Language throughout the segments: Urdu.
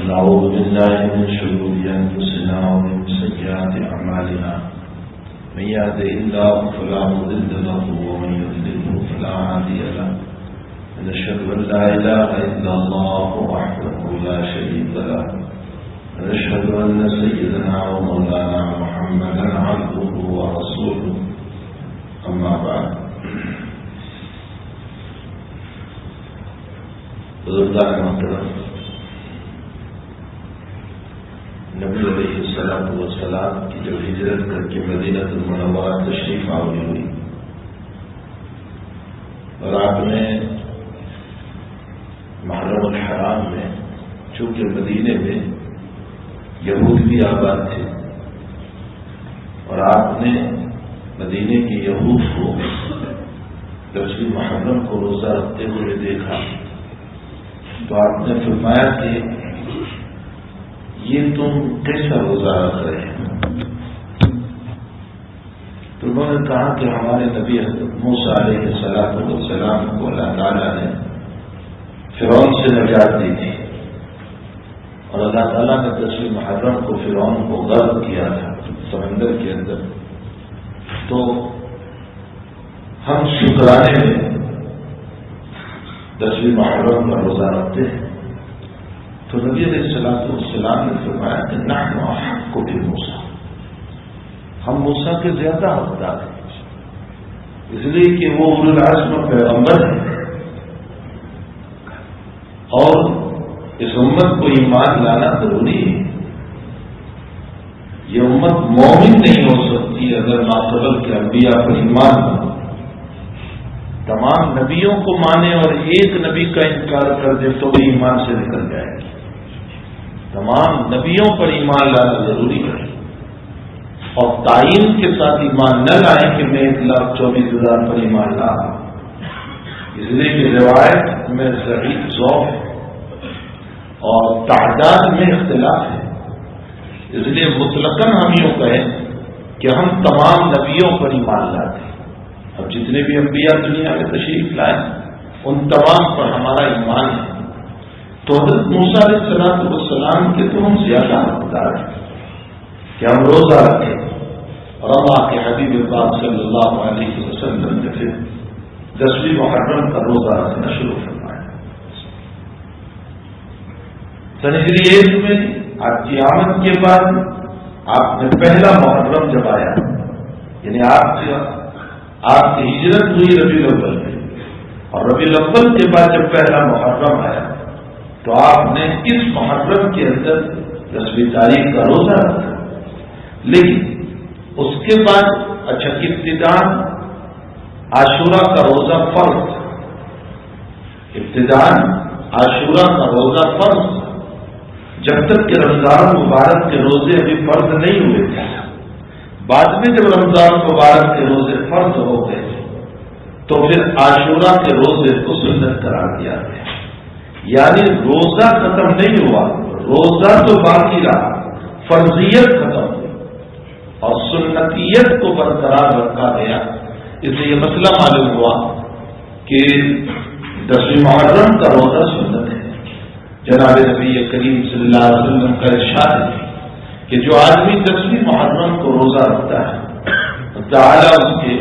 ونعوذ بالله من شرور أنفسنا ومن سيئات أعمالنا من يهده الله فلا مضل له ومن يضلل فلا هادي له ونشهد أن لا إله إلا الله وحده لا شريك له ونشهد أن سيدنا ومولانا محمدا عبده ورسوله أما بعد بزرگان محترم، نبی علیہ السلام کی جو ہجرت کر کے مدینہ المنورہ تشریف آوری ہوئی اور آپ نے محرم الحرام میں، چونکہ مدینے میں یہود بھی آباد تھے اور آپ نے مدینے کے یہود کو 10 محرم کو روزہ رکھتے ہوئے دیکھا تو آپ نے فرمایا کہ یہ تم کیسا روزہ رکھ رہے ہیں؟ تو انہوں نے کہا کہ ہمارے نبی حضرت موسیٰ علیہ السلام کو اللہ تعالیٰ نے فرعون سے نجات دی تھی اور اللہ تعالیٰ نے 10 محرم کو فرعون کو غرق کیا تھا سمندر کے اندر، تو ہم شکرانے میں 10 محرم کا روزہ رکھتے ہیں۔ تو نبی علیہ السلام نے فرمایا کہ نحن احق بموسیٰ، ہم موسیٰ کے زیادہ حقدار ہیں، اس لیے کہ وہ اولو العزم پیغمبر ہیں اور اس امت کو ایمان لانا ضروری ہے۔ یہ امت مومن نہیں ہو سکتی اگر ماقبل کے انبیاء پر ایمان نہ ہو۔ تمام نبیوں کو مانے اور ایک نبی کا انکار کر دے تو وہ ایمان سے نکل جائے گی۔ تمام نبیوں پر ایمان لانا ضروری ہے اور تعین کے ساتھ ایمان نہ لائیں کہ میں 1,24,000 پر ایمان لا، اس لیے کہ روایت میں صحیح ضعف ہے اور تعداد میں اختلاف ہے، اس لیے مطلقاً ہم یوں کہیں کہ ہم تمام نبیوں پر ایمان لاتے ہیں۔ اب جتنے بھی انبیاء دنیا میں تشریف لائے ان تمام پر ہمارا ایمان ہے۔ تو حضرت موسیٰ علیہ السلام کے تو ہم زیادہ حقدار ہیں کہ ہم روزہ رکھیں اور اللہ کے حبیب پاک صلی اللہ علیہ وسلم نے پھر 10 محرم کا روزہ رکھنا شروع فرمایا۔ سنہری 1 میں آپ کی آمد کے بعد آپ نے پہلا محرم جب آیا، یعنی آپ کی ہجرت ہوئی ربیع الاول میں، اور ربیع الاول کے بعد جب پہلا محرم آیا تو آپ نے اس محرم کے اندر 10 تاریخ کا روزہ رکھا، لیکن اس کے بعد ابتداء عاشورہ کا روزہ فرض تھا، ابتداء عاشورہ کا روزہ فرض تھا، جب تک کہ رمضان مبارک کے روزے ابھی فرض نہیں ہوئے تھے۔ بعد میں جب رمضان مبارک کے روزے فرض ہو گئے تو پھر عاشورہ کے روزے کو سنت قرار دیا گیا، یعنی روزہ ختم نہیں ہوا، روزہ تو باقی رہا، فرضیت ختم ہوئی اور سنتیت کو برقرار رکھا گیا۔ اس لیے یہ مسئلہ معلوم ہوا کہ 10 محرم کا روزہ سنت ہے۔ جناب نبی کریم صلی اللہ علیہ وسلم کا ارشاد ہے کہ جو آدمی 10 محرم کو روزہ رکھتا ہے تعالیٰ اس کے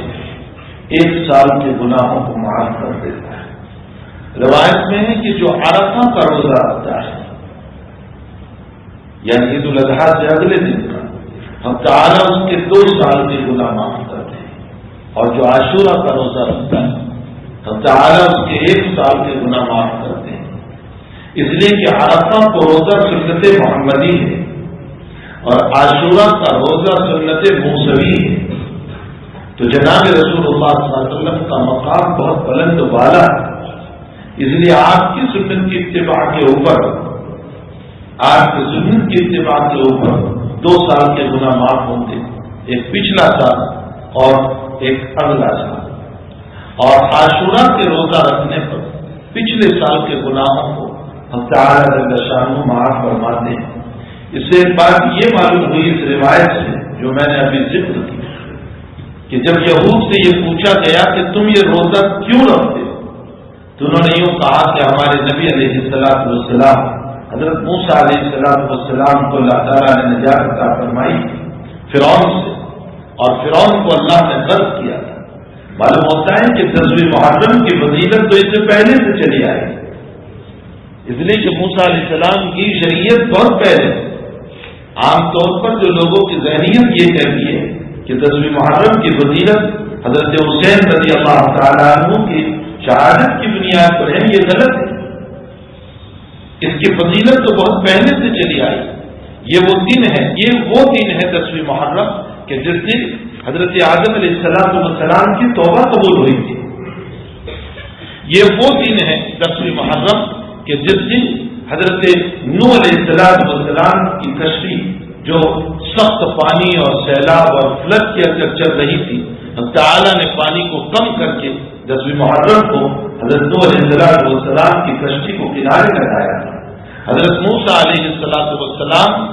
1 سال کے گناہوں کو معاف کر دیتا ہے۔ روایت میں ہے کہ جو عرفہ کا روزہ رکھتا ہے یعنی عید الاضحیٰ سے اگلے دن کا، ہم تعالیٰ اس کے 2 سال کے گناہ معاف کرتے ہیں، اور جو عاشورہ کا روزہ رکھتا ہے ہم تعالیٰ اس کے 1 سال کے گناہ معاف کرتے ہیں، اس لیے کہ عرفہ کو روزہ سنت محمدی ہے اور عاشورہ کا روزہ سنت موسوی ہے۔ تو جناب رسول اللہ صلی اللہ علیہ وسلم کا مقام بہت بلند و بالا ہے، اس لیے آپ کی سنت کی اتباع کے اوپر 2 سال کے گناہ معاف ہوں گے، ایک پچھلا سال اور ایک اگلا سال، اور عاشورہ کے روزہ رکھنے پر پچھلے سال کے گناہوں کو ہم تعالیٰ جل شانہ معاف فرماتے ہیں۔ اس سے ایک بات یہ معلوم ہوئی اس روایت سے جو میں نے ابھی ذکر کی کہ جب یہود سے یہ پوچھا گیا کہ تم یہ روزہ کیوں رکھتے ہو تو انہوں نے یوں کہا کہ ہمارے نبی علیہ السلام حضرت موسیٰ علیہ السلام کو اللہ تعالیٰ نے نجات عطا فرمائی فرعون سے، اور فرعون کو اللہ نے غرق کیا تھا۔ معلوم ہوتا ہے کہ 10ویں محرم کی فضیلت تو اس سے پہلے سے چلی آئی، اس لیے کہ موسیٰ علیہ السلام کی شریعت بہت پہلے۔ عام طور پر جو لوگوں کی ذہنیت یہ کہتی ہے کہ 10ویں محرم کی فضیلت حضرت حسین رضی اللہ تعالیٰ عنہ کی شہادت کی بنیاد پر ہے، یہ غلط ہے۔ اس کی فضیلت تو بہت پہلے سے چلی آئی۔ یہ وہ دن ہے 10ویں محرم کہ جس دن حضرت آدم علیہ السلام کی توبہ قبول ہوئی تھی۔ یہ وہ دن ہے 10ویں محرم کہ جس دن حضرت نوح علیہ السلام کی کشتی جو سخت پانی اور سیلاب اور فلک کے اندر چل رہی تھی، اللہ تعالیٰ نے پانی کو کم کر کے 10ویں محرم کو حضرت نوح علیہ السلام کی کشتی کو کنارے لگایا تھا۔ حضرت موسیٰ علیہ السلام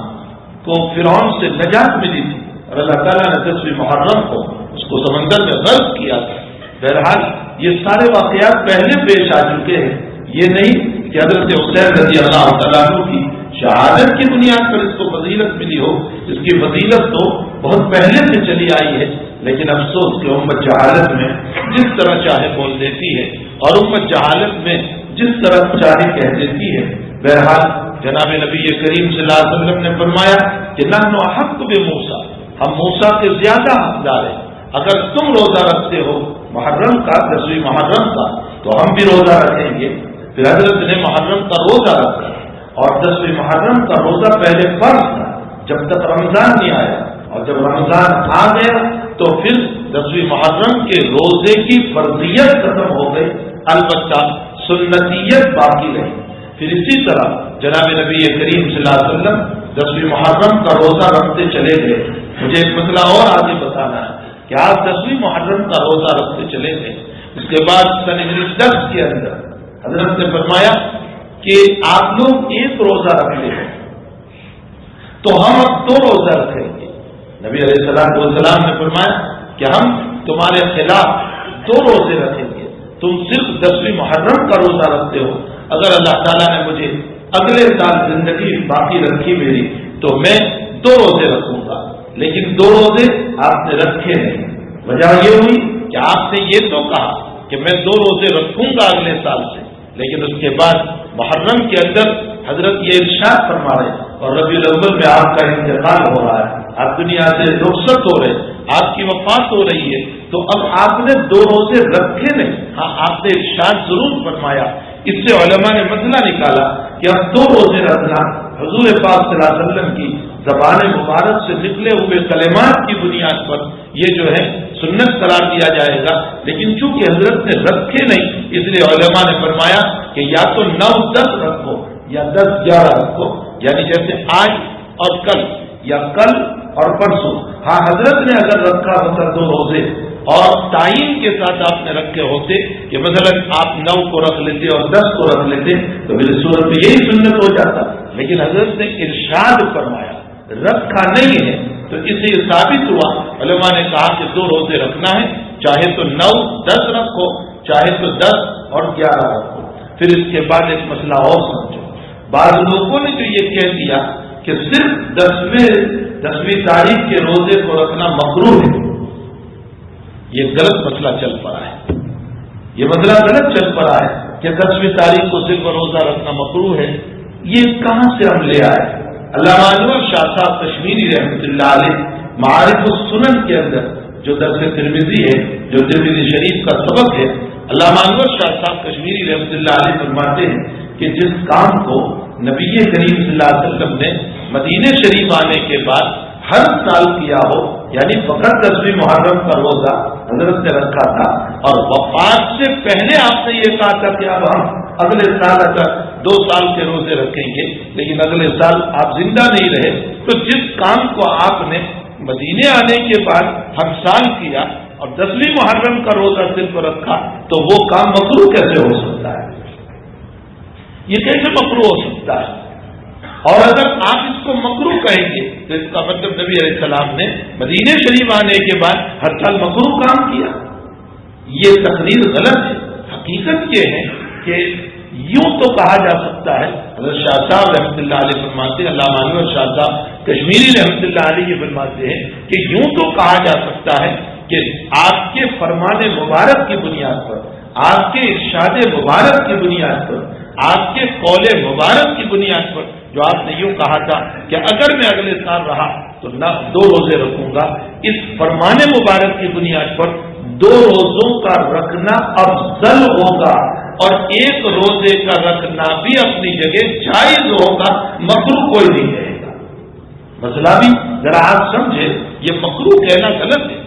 کو فرعون سے نجات ملی تھی اور اللہ تعالیٰ نے 10ویں محرم کو اس کو سمندر میں غرق کیا تھا۔ بہرحال یہ سارے واقعات پہلے پیش آ چکے ہیں، یہ نہیں کہ حضرت حسین رضی اللہ تعالیٰ عنہ کی شہادت کی بنیاد پر اس کو فضیلت ملی ہو۔ اس کی فضیلت تو بہت پہلے سے چلی آئی ہے، لیکن افسوس کہ امت جہالت میں جس طرح چاہے بول دیتی ہے اور امت جہالت میں جس طرح چاہے کہہ دیتی ہے۔ بہرحال جناب نبی کریم صلی اللہ علیہ وسلم نے فرمایا کہ نحن احق بموسیٰ، ہم موسیٰ کے زیادہ حقدار ہیں۔ اگر تم روزہ رکھتے ہو محرم کا 10ویں محرم کا تو ہم بھی روزہ رکھیں گے۔ پھر حضرت نے محرم کا روزہ رکھا، اور 10ویں محرم کا روزہ پہلے فرض تھا جب تک رمضان نہیں آیا، اور جب رمضان آ گیا تو پھر 10ویں محرم کے روزے کی فرضیت ختم ہو گئی، البتہ سنتیت باقی رہی۔ پھر اسی طرح جناب نبی کریم صلی اللہ علیہ وسلم 10ویں محرم کا روزہ رکھتے چلے گئے۔ مجھے ایک مسئلہ اور آگے بتانا ہے کہ آپ 10ویں محرم کا روزہ رکھتے چلے گئے، اس کے بعد سن 10 کے اندر حضرت نے فرمایا کہ آپ لوگ ایک روزہ رکھتے ہیں تو ہم اب 2 روزہ رکھیں گے۔ نبی علیہ السلام نے فرمایا کہ ہم تمہارے خلاف 2 روزے رکھیں گے، تم صرف 10ویں محرم کا روزہ رکھتے ہو۔ اگر اللہ تعالیٰ نے مجھے اگلے سال زندگی باقی رکھی میری تو میں 2 روزے رکھوں گا، لیکن 2 روزے آپ نے رکھے نہیں۔ وجہ یہ ہوئی کہ آپ نے یہ تو کہا کہ میں 2 روزے رکھوں گا اگلے سال سے، لیکن اس کے بعد محرم کے اندر حضرت یہ ارشاد فرما رہے ہیں اور ربیع الاول میں آپ کا انتقال ہو رہا ہے، آپ دنیا سے رخصت ہو رہے ہیں، آپ کی وفات ہو رہی ہے، تو اب آپ نے 2 روزے رکھے نہیں۔ ہاں آپ نے ارشاد ضرور فرمایا۔ اس سے علماء نے مسئلہ نکالا کہ اب 2 روزے رکھنا حضور پاک صلی اللہ علیہ وسلم کی زبان مبارک سے نکلے ہوئے کلمات کی بنیاد پر یہ جو ہے سنت قرار دیا جائے گا، لیکن چونکہ حضرت نے رکھے نہیں اس لیے علماء نے فرمایا کہ یا تو 9-10 رکھو یا 10-11 رکھو، یعنی جیسے آج اور کل یا کل اور پرسوں۔ ہاں حضرت نے اگر رکھا ہوتا 2 روزے اور تعین کے ساتھ آپ نے رکھے ہوتے کہ مثلا آپ 9 کو رکھ لیتے اور 10 کو رکھ لیتے تو میری صورت میں یہی سنت ہو جاتا، لیکن حضرت نے ارشاد فرمایا رکھا نہیں ہے تو اس سے ثابت ہوا۔ علماء نے کہا کہ 2 روزے رکھنا ہے، چاہے تو 9-10 رکھو، چاہے تو 10 اور 11 رکھو۔ پھر اس کے بعد ایک مسئلہ اور سمجھو، بعض لوگوں نے جو یہ کہہ دیا کہ صرف 10ویں تاریخ کے روزے کو رکھنا مکروہ ہے، یہ غلط مسئلہ چل پڑا ہے، یہ مسئلہ غلط چل پڑا ہے کہ 10ویں تاریخ کو صرف روزہ رکھنا مکروہ ہے۔ یہ کہاں سے ہم لے آئے؟ علامہ انور شاہ صاحب کشمیری رحمتہ علیہ معارف السنن کے اندر جو درس ترمذی ہے، جو ترمذی شریف کا سبق ہے، علامہ انور شاہ صاحب کشمیری رحمتہ علیہ فرماتے ہیں کہ جس کام کو نبی کریم صلی اللہ علیہ وسلم نے مدینہ شریف آنے کے بعد ہر سال کیا ہو، یعنی فقط 10ویں محرم کا روزہ حضرت نے رکھا تھا اور وفات سے پہلے آپ نے یہ کہا تھا کہ اب ہم اگلے سال اگر 2 سال کے روزے رکھیں گے، لیکن اگلے سال آپ زندہ نہیں رہے، تو جس کام کو آپ نے مدینے آنے کے بعد ہر سال کیا اور 10ویں محرم کا روزہ صرف رکھا تو وہ کام مکروہ کیسے ہو سکتا ہے؟ یہ کیسے مکروہ ہو سکتا ہے؟ اور اگر آپ اس کو مکروہ کہیں گے تو اس کا مطلب نبی علیہ السلام نے مدینہ شریف آنے کے بعد ہر سال مکروہ کام کیا، یہ تقریر غلط ہے۔ حقیقت یہ ہے کہ یوں تو کہا جا سکتا ہے، حضرت شاہ صاحب رحمۃ اللہ علیہ فرماتے ہیں، علامہ انور شاہ صاحب کشمیری رحمۃ اللہ علیہ یہ فرماتے ہیں کہ یوں تو کہا جا سکتا ہے کہ آپ کے فرمان مبارک کی بنیاد پر، آپ کے ارشاد مبارک کی بنیاد پر، آپ کے قول مبارک کی بنیاد پر جو آپ نے یوں کہا تھا کہ اگر میں اگلے سال رہا تو نہ 2 روزے رکھوں گا، اس فرمان مبارک کی بنیاد پر 2 روزوں کا رکھنا افضل ہوگا اور 1 روزے کا رکھنا بھی اپنی جگہ جائز ہوگا، مکروہ کوئی نہیں کہے گا۔ مسئلہ بھی ذرا آپ سمجھے، یہ مکروہ کہنا غلط ہے۔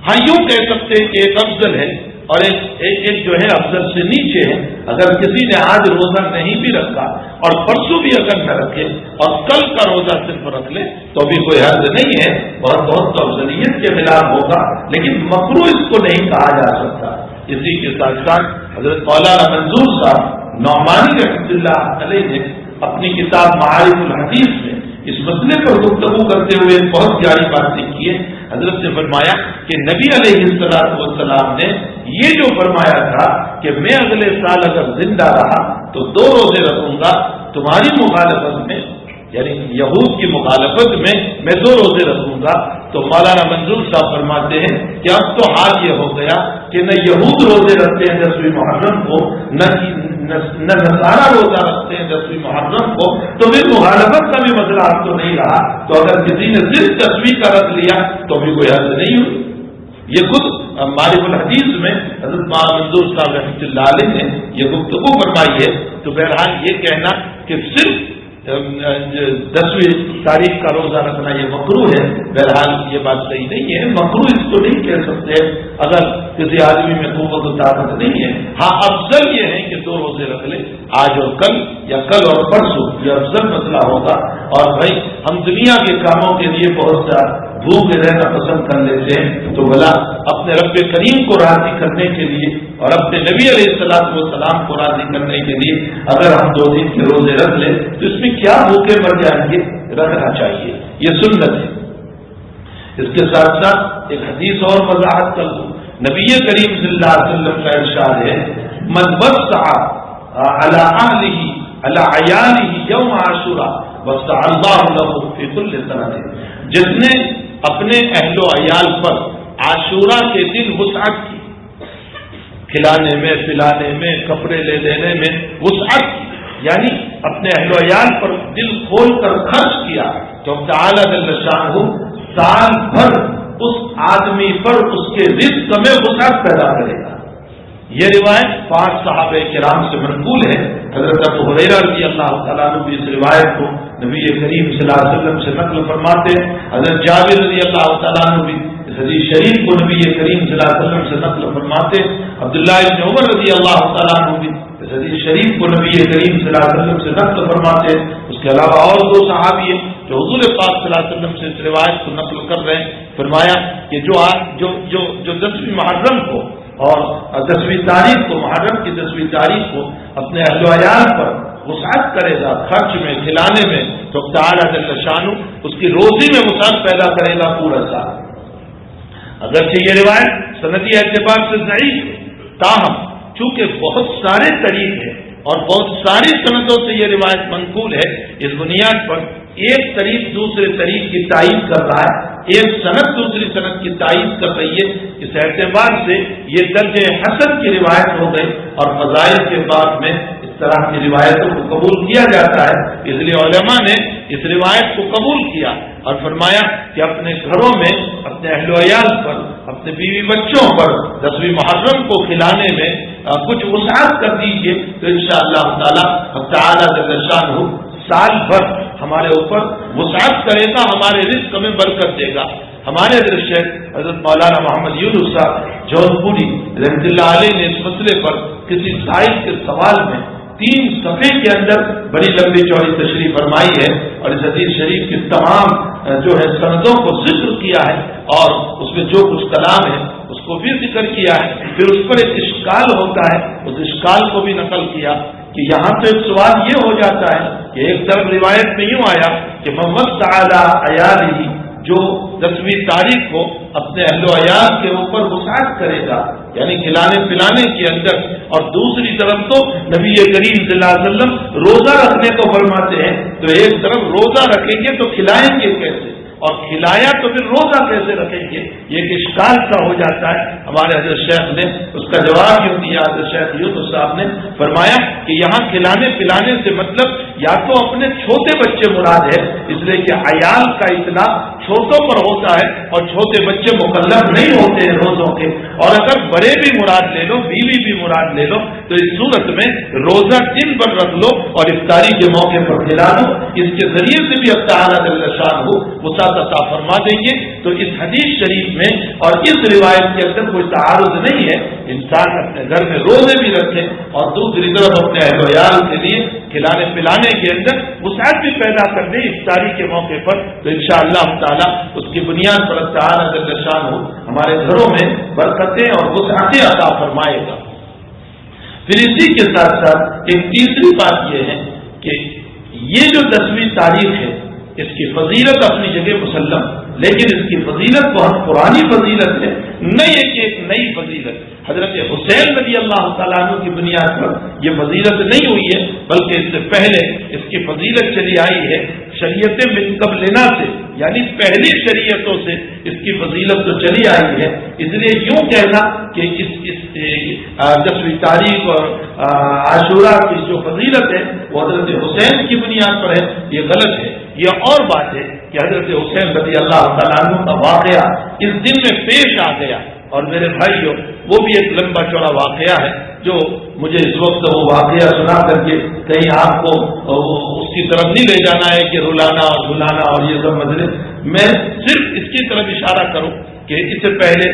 ہاں یوں کہہ سکتے ہیں کہ ایک افضل ہے اور ایک جو ہے افضل سے نیچے ہے۔ اگر کسی نے آج روزہ نہیں بھی رکھا اور پرسوں بھی اگر نہ رکھے اور کل کا روزہ صرف رکھ لے تو بھی کوئی حرج نہیں ہے، بہت تو افضلیت کے خلاف ہوگا، لیکن مکروہ اس کو نہیں کہا جا سکتا۔ اسی کے ساتھ ساتھ حضرت مولانا منظور صاحب نعمانی رحمۃ اللہ علیہ نے اپنی کتاب معارف الحدیث میں اس مسئلے پر گفتگو کرتے ہوئے بہت پیاری باتیں کی ہے۔ حضرت نے فرمایا کہ نبی علیہ السلام نے یہ جو فرمایا تھا کہ میں اگلے سال اگر زندہ رہا تو 2 روزے رکھوں گا، تمہاری مخالفت میں یعنی یہود کی مخالفت میں 2 روزے رکھوں گا، تو مولانا منظور صاحب فرماتے ہیں کہ اب تو حال یہ ہو گیا کہ نہ یہود روزے رکھتے ہیں 10ویں محرم کو، نہ نصارہ روزہ رکھتے ہیں 10ویں محرم کو، تو پھر مخالفت کا بھی مسئلہ اب تو نہیں رہا، تو اگر کسی نے صرف 10ویں کا رکھ لیا تو بھی کوئی حرج نہیں ہوئی۔ یہ خود معارف الحدیث میں حضرت مولانا منظور صاحب رحمۃ اللہ علیہ نے یہ گفتگو فرمائی ہے۔ تو بہرحال یہ کہنا کہ صرف 10ویں تاریخ کا روزہ رکھنا یہ مکروہ ہے، بہرحال یہ بات صحیح نہیں ہے۔ مکروہ اس کو نہیں کہہ سکتے اگر کسی آدمی میں قوت و طاقت نہیں ہے۔ ہاں افضل یہ ہے کہ 2 روزے رکھ لے، آج اور کل یا کل اور پرسوں، یہ افضل مسئلہ ہوگا۔ اور بھائی ہم دنیا کے کاموں کے لیے بہت سا بھوکے رہنا پسند کر لیتے ہیں، تو بھلا اپنے رب کریم کو راضی کرنے کے لیے اور اپنے نبی علیہ السلام کو راضی کرنے کے لیے اگر ہم 2 دن کے روزے رکھ لیں تو اس میں کیا بھوکے مر جائیں گے؟ رکھنا چاہیے، یہ سنت ہے۔ اس کے ساتھ ساتھ ایک حدیث اور وضاحت کر دوں، نبی کریم صلی اللہ علیہ وسلم کا ارشاد ہے، من وسع علی اہلہ علی عیالہ یوم عاشورا وسع اللہ لہ فی کل سنۃ، جس نے اپنے اہل و عیال پر عاشورہ کے دن وسعت کی، کھلانے میں، پلانے میں، کپڑے لے دینے میں وسعت کی، یعنی اپنے اہل و عیال پر دل کھول کر خرچ کیا، تو تعالی جل شانہ سال بھر اس آدمی پر اس کے رزق میں وسعت پیدا کرے گا۔ یہ روایت 5 صحابہ کرام سے منقول ہے۔ حضرت ابو ہریرہ رضی اللہ تعالیٰ عنہ بھی اس روایت کو نبی کریم صلی اللہ علیہ وسلم سے نقل فرماتے ہیں۔ حضرت جابر رضی اللہ تعالیٰ عنہ بھی اس حدیث شریف کو نبی کریم صلی اللہ علیہ وسلم سے نقل فرماتے ہیں۔ عبداللہ بن عمر رضی اللہ تعالیٰ عنہ بھی اس حدیث شریف کو نبی کریم صلی اللہ علیہ وسلم سے نقل فرماتے ہیں۔ اس کے علاوہ اور 2 صحابی ہیں جو حضور پاک صلی اللہ علیہ وسلم سے اس روایت کو نقل کر رہے ہیں۔ فرمایا کہ جو 10ویں محرم کو اور 10ویں تاریخ کو، محرم کی 10ویں تاریخ کو اپنے اہل و عیال پر وسعت کرے گا، خرچ میں، کھلانے میں، تو تعالی جل شانہ اس کی روزی میں وسعت پیدا کرے گا پورا سال۔ اگرچہ یہ روایت سندی اعتبار سے ضعیف ہے، تاہم چونکہ بہت سارے طریق ہیں اور بہت ساری سندوں سے یہ روایت منقول ہے، اس بنیاد پر ایک طریق دوسرے طریق کی تائید کر رہا ہے، ایک سند دوسری سند کی تائید کر رہی ہے، اس اعتبار سے یہ درجہ حسن کی روایت ہو گئی اور فضائل کے بعد میں اس طرح کی روایتوں کو قبول کیا جاتا ہے۔ اس لیے علماء نے اس روایت کو قبول کیا اور فرمایا کہ اپنے گھروں میں اپنے اہل و عیال پر، اپنے بیوی بچوں پر 10ویں محرم کو کھلانے میں کچھ وسعت کر دیجیے، تو انشاءاللہ تعالی جل شانہ سال بھر ہمارے اوپر وسعت کرے گا، ہمارے رزق میں برکت دے گا۔ ہمارے حضرت شیخ حضرت مولانا محمد یونس صاحب جون پوری رحمۃ اللہ علیہ نے اس مسئلے پر کسی سائل کے سوال میں 3 صفحے کے اندر بڑی لمبی چوڑی تشریح فرمائی ہے اور اس حدیث شریف کی تمام جو ہے سندوں کو ذکر کیا ہے اور اس میں جو کچھ کلام ہے اس کو بھی ذکر کیا ہے۔ پھر اس پر ایک اشکال ہوتا ہے، اس اشکال کو بھی نقل کیا کہ یہاں تو ایک سوال یہ ہو جاتا ہے کہ ایک طرف روایت میں یوں آیا کہ محمد تعالی عیالہ جو 10ویں تاریخ کو اپنے اہل و عیال کے اوپر وسعت کرے گا، یعنی کھلانے پلانے کے اندر، اور دوسری طرف تو نبی کریم صلی اللہ علیہ وسلم روزہ رکھنے کو فرماتے ہیں، تو ایک طرف روزہ رکھیں گے تو کھلائیں گے کیسے، اور کھلایا تو پھر روزہ کیسے رکھیں گے، یہ ایک اشکال کا ہو جاتا ہے۔ ہمارے حضرت شیخ نے اس کا جواب یوں دیا، حضرت شیخ یوسف صاحب نے فرمایا کہ یہاں کھلانے پلانے سے مطلب یا تو اپنے چھوٹے بچے مراد ہے، اس لیے کہ عیال کا اطلاق چھوٹوں پر ہوتا ہے اور چھوٹے بچے مکلف نہیں ہوتے ہیں روزوں کے، اور اگر بڑے بھی مراد لے لو، بیوی بھی مراد لے لو، تو اس صورت میں روزہ دن بھر رکھ لو اور افطاری کے موقع پر کھلا دو، اس کے ذریعے سے بھی اب تعالیٰ جل شانہ وسعت عطا فرما دیں گے۔ تو اس حدیث شریف میں اور اس روایت کے اندر کوئی تعارض نہیں ہے، انسان اپنے گھر میں روزے بھی رکھے اور دوسری طرف اپنے اہل و عیال کے لیے کھلانے پلانے کے اندر وسعت بھی پیدا کر دے افطاری کے موقع پر، تو انشاءاللہ تعالی اس کی بنیاد پر تعالیٰ جل شانہ ہمارے گھروں میں برکتیں اور وسعتیں عطا فرمائے گا۔ پھر اسی کے ساتھ ساتھ ایک تیسری بات یہ ہے کہ یہ جو 10ویں تاریخ ہے اس کی فضیلت اپنی جگہ مسلم، لیکن اس کی فضیلت بہت پرانی فضیلت ہے، نئی ایک نئی فضیلت۔ حضرت حسین رضی اللہ تعالیٰ عنہ کی بنیاد پر یہ فضیلت نہیں ہوئی ہے، بلکہ اس سے پہلے اس کی فضیلت چلی آئی ہے شریعت من قبلنا سے، یعنی پہلی شریعتوں سے اس کی فضیلت تو چلی آئی ہے۔ اس لیے یوں کہنا کہ اس 10ویں تاریخ اور عاشورہ کی جو فضیلت ہے وہ حضرت حسین کی بنیاد پر ہے، یہ غلط ہے۔ یہ اور بات ہے کہ حضرت حسین رضی اللہ تعالیٰ عنہ کا واقعہ اس دن میں پیش آ گیا، اور میرے بھائیوں وہ بھی ایک لمبا چوڑا واقعہ ہے جو مجھے اس وقت وہ واقعہ سنا کر کے کہیں آپ کو اس کی طرف نہیں لے جانا ہے کہ رلانا اور بلانا اور یہ سب مسئلے، میں صرف اس کی طرف اشارہ کروں کہ اس سے پہلے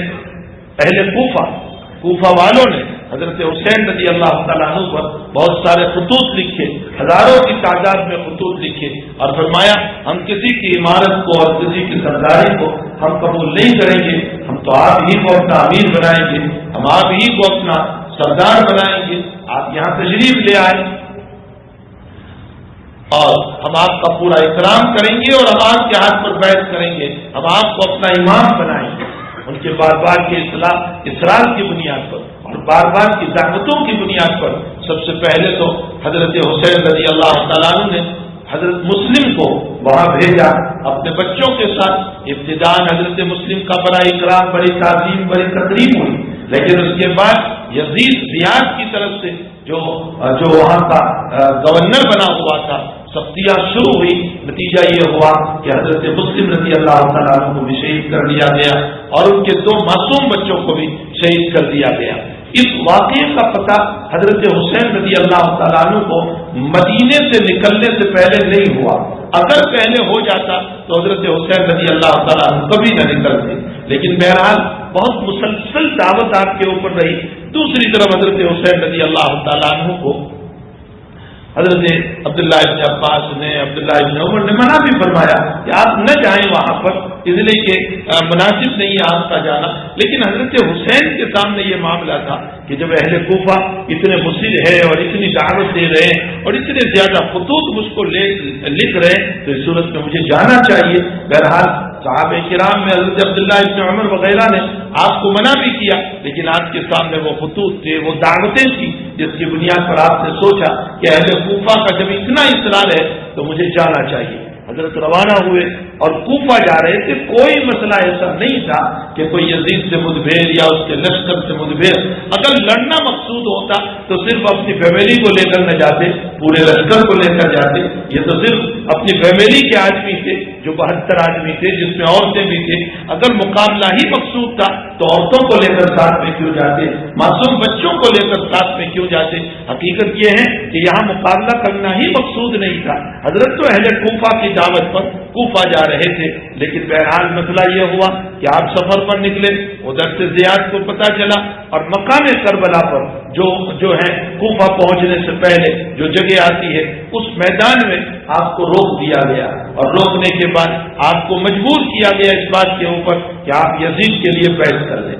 اہل کوفہ والوں نے حضرت حسین رضی اللہ تعالیٰ عنہ پر بہت سارے خطوط لکھے، ہزاروں کی تعداد میں خطوط لکھے، اور فرمایا ہم کسی کی عمارت کو اور کسی کی سرداری کو ہم قبول نہیں کریں گے، ہم تو آپ ہی کو اپنا امیر بنائیں گے، ہم آپ ہی کو اپنا سردار بنائیں گے، آپ یہاں تشریف لے آئیں اور ہم آپ کا پورا احترام کریں گے اور ہم آپ کے ہاتھ پر بیعت کریں گے، ہم آپ کو اپنا امام بنائیں گے۔ ان کے بار بار کے اصرار کی بنیاد پر اور بار بار کی دعوتوں کی بنیاد پر سب سے پہلے تو حضرت حسین رضی اللہ تعالیٰ عنہ نے حضرت مسلم کو وہاں بھیجا اپنے بچوں کے ساتھ۔ ابتداء حضرت مسلم کا بڑا اکرام، بڑی تعظیم، بڑی تقریب ہوئی، لیکن اس کے بعد یزید ریاض کی طرف سے جو وہاں کا گورنر بنا ہوا تھا، سختیاں شروع ہوئی۔ نتیجہ یہ ہوا کہ حضرت مسلم رضی اللہ تعالیٰ عنہ کو بھی شہید کر دیا گیا اور ان کے 2 معصوم بچوں کو بھی شہید کر دیا گیا۔ اس واقعے کا پتہ حضرت حسین رضی اللہ تعالیٰ عنہ کو مدینے سے نکلنے سے پہلے نہیں ہوا، اگر پہلے ہو جاتا تو حضرت حسین رضی اللہ تعالیٰ عنہ کبھی نہ نکلتے، لیکن بہرحال بہت مسلسل دعوت آپ کے اوپر رہی۔ دوسری طرف حضرت حسین رضی اللہ تعالیٰ عنہ کو حضرت عبداللہ ابن عباس نے، عبداللہ ابن عمر نے منع بھی فرمایا کہ آپ نہ جائیں وہاں پر، اس لیے کہ مناسب نہیں ہے آپ کا جانا، لیکن حضرت حسین کے سامنے یہ معاملہ تھا کہ جب اہل کوفہ اتنے مصر ہے اور اتنی دعوت دے رہے ہیں اور اتنے زیادہ خطوط مجھ کو لکھ رہے ہیں تو اس صورت میں مجھے جانا چاہیے۔ بہرحال صحابہ کرام میں حضرت عبداللہ ابن عمر وغیرہ نے آپ کو منع بھی کیا، لیکن آپ کے سامنے وہ خطوط تھے، وہ دعوتیں تھیں جس کی بنیاد پر آپ نے سوچا کہ اہل کوفہ کا جب اتنا اصرار ہے تو مجھے جانا چاہیے۔ حضرت روانہ ہوئے اور کوفہ جا رہے تھے، کوئی مسئلہ ایسا نہیں تھا کہ کوئی یزید سے مدبھیر یا اس کے لشکر سے مدبھیر، اگر لڑنا مقصود ہوتا تو صرف اپنی فیملی کو لے کر نہ جاتے، پورے لشکر کو لے کر جاتے۔ یہ تو صرف اپنی فیملی کے آدمی تھے جو 72 آدمی تھے، جس میں عورتیں بھی تھے۔ اگر مقابلہ ہی مقصود تھا تو عورتوں کو لے کر ساتھ میں کیوں جاتے، معصوم بچوں کو لے کر ساتھ میں کیوں جاتے؟ حقیقت یہ ہے کہ یہاں مقابلہ کرنا ہی مقصود نہیں تھا۔ حضرت تو اہل کوفہ کی دعوت پر کوفہ جا رہے تھے، لیکن بہرحال مسئلہ یہ ہوا کہ آپ سفر پر نکلے، ادھر سے زیاد کو پتہ چلا اور مقام کربلا پر جو ہے کوفہ پہنچنے سے پہلے جو جگہ آتی ہے اس میدان میں آپ کو روک دیا گیا، اور روکنے کے بعد آپ کو مجبور کیا گیا اس بات کے اوپر کہ آپ یزید کے لیے بیعت کر لیں۔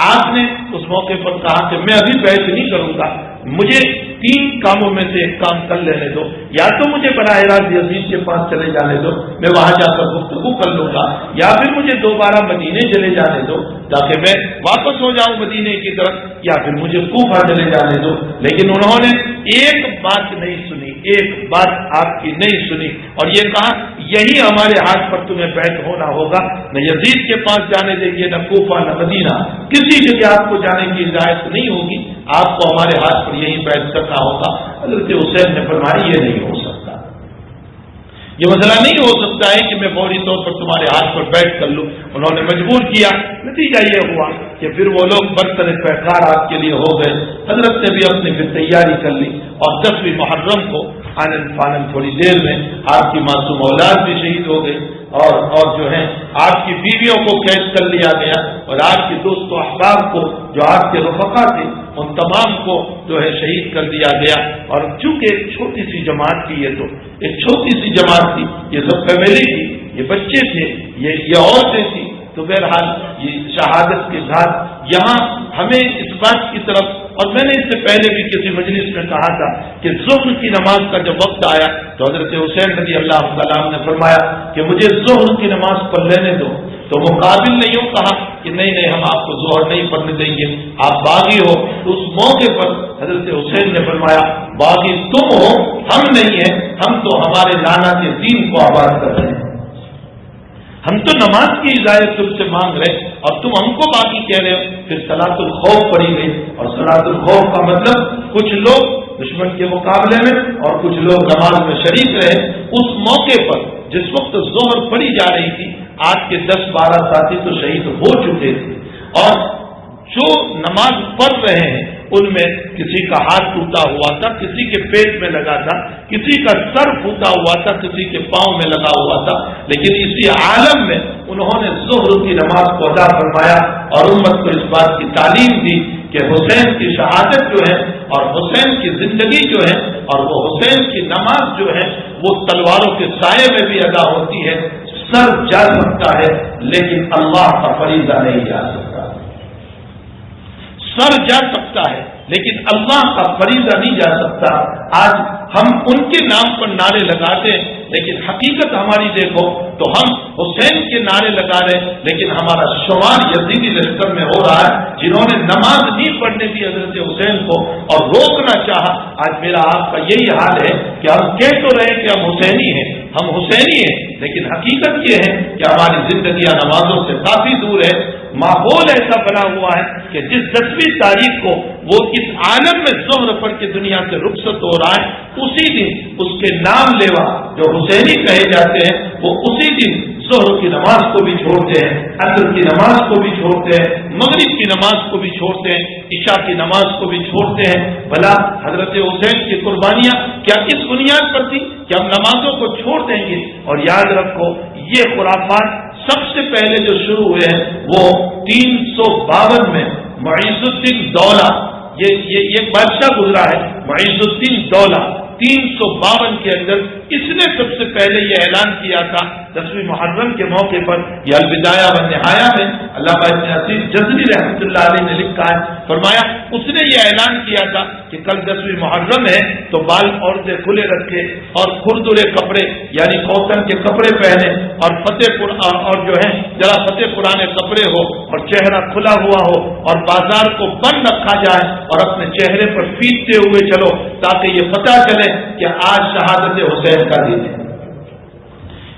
آپ نے اس موقع پر کہا کہ میں ابھی بیعت نہیں کروں گا، مجھے 3 کاموں میں سے ایک کام کر لینے دو، یا تو مجھے براہ راست یزید کے پاس چلے جانے دو، میں وہاں جا کر گفتگو کر لوں گا، یا پھر مجھے دوبارہ مدینے چلے جانے دو تاکہ میں واپس ہو جاؤں مدینے کی طرف، یا پھر مجھے کوفہ چلے جانے دو۔ لیکن انہوں نے ایک بات نہیں سنی، ایک بات آپ کی نہیں سنی، اور یہ کہا یہی ہمارے ہاتھ پر تمہیں بیعت ہونا ہوگا، نہ یزید کے پاس جانے دیں گے، نہ کوفہ نہ مدینہ، کسی جگہ آپ کو جانے کی اجازت نہیں ہوگی، آپ کو ہمارے ہاتھ پر یہی بیعت کرنا ہوگا۔ حضرت حسین نے فرمایا یہ نہیں ہو سکتا، یہ مسئلہ نہیں ہو سکتا ہے کہ میں فوری طور پر تمہارے ہاتھ پر بیٹھ کر لوں۔ انہوں نے مجبور کیا، نتیجہ یہ ہوا کہ پھر وہ لوگ برتن پیکار آپ کے لیے ہو گئے۔ حضرت نے بھی اپنی پھر تیاری کر لی، اور 10ویں محرم کو آنن فانن تھوڑی دیر میں آپ کی معصوم اولاد بھی شہید ہو گئی، اور جو ہے آپ کی بیویوں کو قید کر لیا گیا، اور آپ کے دوست و احباب کو جو آپ کے رفقا تھے ان تمام کو جو ہے شہید کر دیا گیا۔ اور چونکہ ایک چھوٹی سی جماعت تھی، یہ تو ایک چھوٹی سی جماعت تھی، یہ سب فیملی تھی، یہ بچے تھے، یہ عورتیں تھیں، تو بہرحال یہ شہادت کے ساتھ یہاں ہمیں اس بات کی طرف، اور میں نے اس سے پہلے بھی کسی مجلس میں کہا تھا کہ ظہر کی نماز کا جب وقت آیا تو حضرت حسین رضی اللہ تعالیٰ عنہ نے فرمایا کہ مجھے ظہر کی نماز پڑھ لینے دو، تو مقابل نے یوں کہا کہ نہیں ہم آپ کو ظہر نہیں پڑھنے دیں گے، آپ باغی ہو۔ تو اس موقع پر حضرت حسین نے فرمایا باغی تم ہو، ہم نہیں ہیں، ہم تو ہمارے لانا کے دین کو آباد کر رہے ہیں، ہم تو نماز کی اجازت تم سے مانگ رہے اور تم ہم کو باقی کہہ رہے ہو۔ پھر صلاۃ الخوف پڑھی گئی، اور صلاۃ الخوف کا مطلب کچھ لوگ دشمن کے مقابلے میں اور کچھ لوگ نماز میں شریک رہے۔ اس موقع پر جس وقت ظہر پڑھی جا رہی تھی، آپ کے 10-12 ساتھی تو شہید ہو چکے تھے، اور جو نماز پڑھ رہے ہیں ان میں کسی کا ہاتھ ٹوٹا ہوا تھا، کسی کے پیٹ میں لگا تھا، کسی کا سر پھوٹا ہوا تھا، کسی کے پاؤں میں لگا ہوا تھا، لیکن اسی عالم میں انہوں نے ظہر کی نماز کو ادا فرمایا اور امت کو اس بات کی تعلیم دی کہ حسین کی شہادت جو ہے اور حسین کی زندگی جو ہے اور وہ حسین کی نماز جو ہے وہ تلواروں کے سائے میں بھی ادا ہوتی ہے۔ سر جا سکتا ہے لیکن اللہ کا فریضہ نہیں جا سکتا، سر جا سکتا ہے لیکن اللہ کا فریضہ نہیں جا سکتا۔ آج ہم ان کے نام پر نعرے لگاتے ہیں، لیکن حقیقت ہماری دیکھو تو ہم حسین کے نعرے لگا رہے ہیں، لیکن ہمارا شمار یزیدی لشکر میں ہو رہا ہے جنہوں نے نماز نہیں پڑھنے دی حضرت حسین کو اور روکنا چاہا۔ آج میرا آپ کا یہی حال ہے کہ ہم کہہ تو رہے کہ ہم حسینی ہیں، ہم حسینی ہیں، لیکن حقیقت یہ ہے کہ ہماری زندگیاں نمازوں سے کافی دور ہے۔ ماحول ایسا بنا ہوا ہے کہ جس 10ویں تاریخ کو وہ اس عالم میں ظہر پڑھ کے دنیا سے رخصت ہو رہا ہے، اسی دن اس کے نام لیوا جو حسینی کہے جاتے ہیں وہ اسی دن ظہر کی نماز کو بھی چھوڑتے ہیں، عصر کی نماز کو بھی چھوڑتے ہیں، مغرب کی نماز کو بھی چھوڑتے ہیں، عشاء کی نماز کو بھی چھوڑتے ہیں۔ بھلا حضرت حسین کی قربانیاں کیا اس بنیاد پر تھی کہ ہم نمازوں کو چھوڑ دیں گے؟ اور یاد رکھو یہ خرافات سب سے پہلے جو شروع ہوئے ہیں وہ 352 میں معیز الدین دولہ، یہ ایک بادشاہ گزرا ہے معیز الدین دولہ، 352 کے اندر اس نے سب سے پہلے یہ اعلان کیا تھا 10ویں محرم کے موقع پر۔ یہ البدایہ و النہایہ میں علامہ ابن حسین جزری رحمتllahi علیہ نے لکھا ہے، فرمایا اس نے یہ اعلان کیا تھا کہ کل 10ویں محرم ہے تو بال عورتیں کھلے رکھے اور کھردرے کپڑے یعنی کوٹن کے کپڑے پہنے اور اور جو ہے ذرا فتح پرانے کپڑے ہو اور چہرہ کھلا ہوا ہو اور بازار کو بند رکھا جائے اور اپنے چہرے پر پیٹتے ہوئے چلو تاکہ یہ پتہ چلے کہ آج شہادت حسین کا دن ہے۔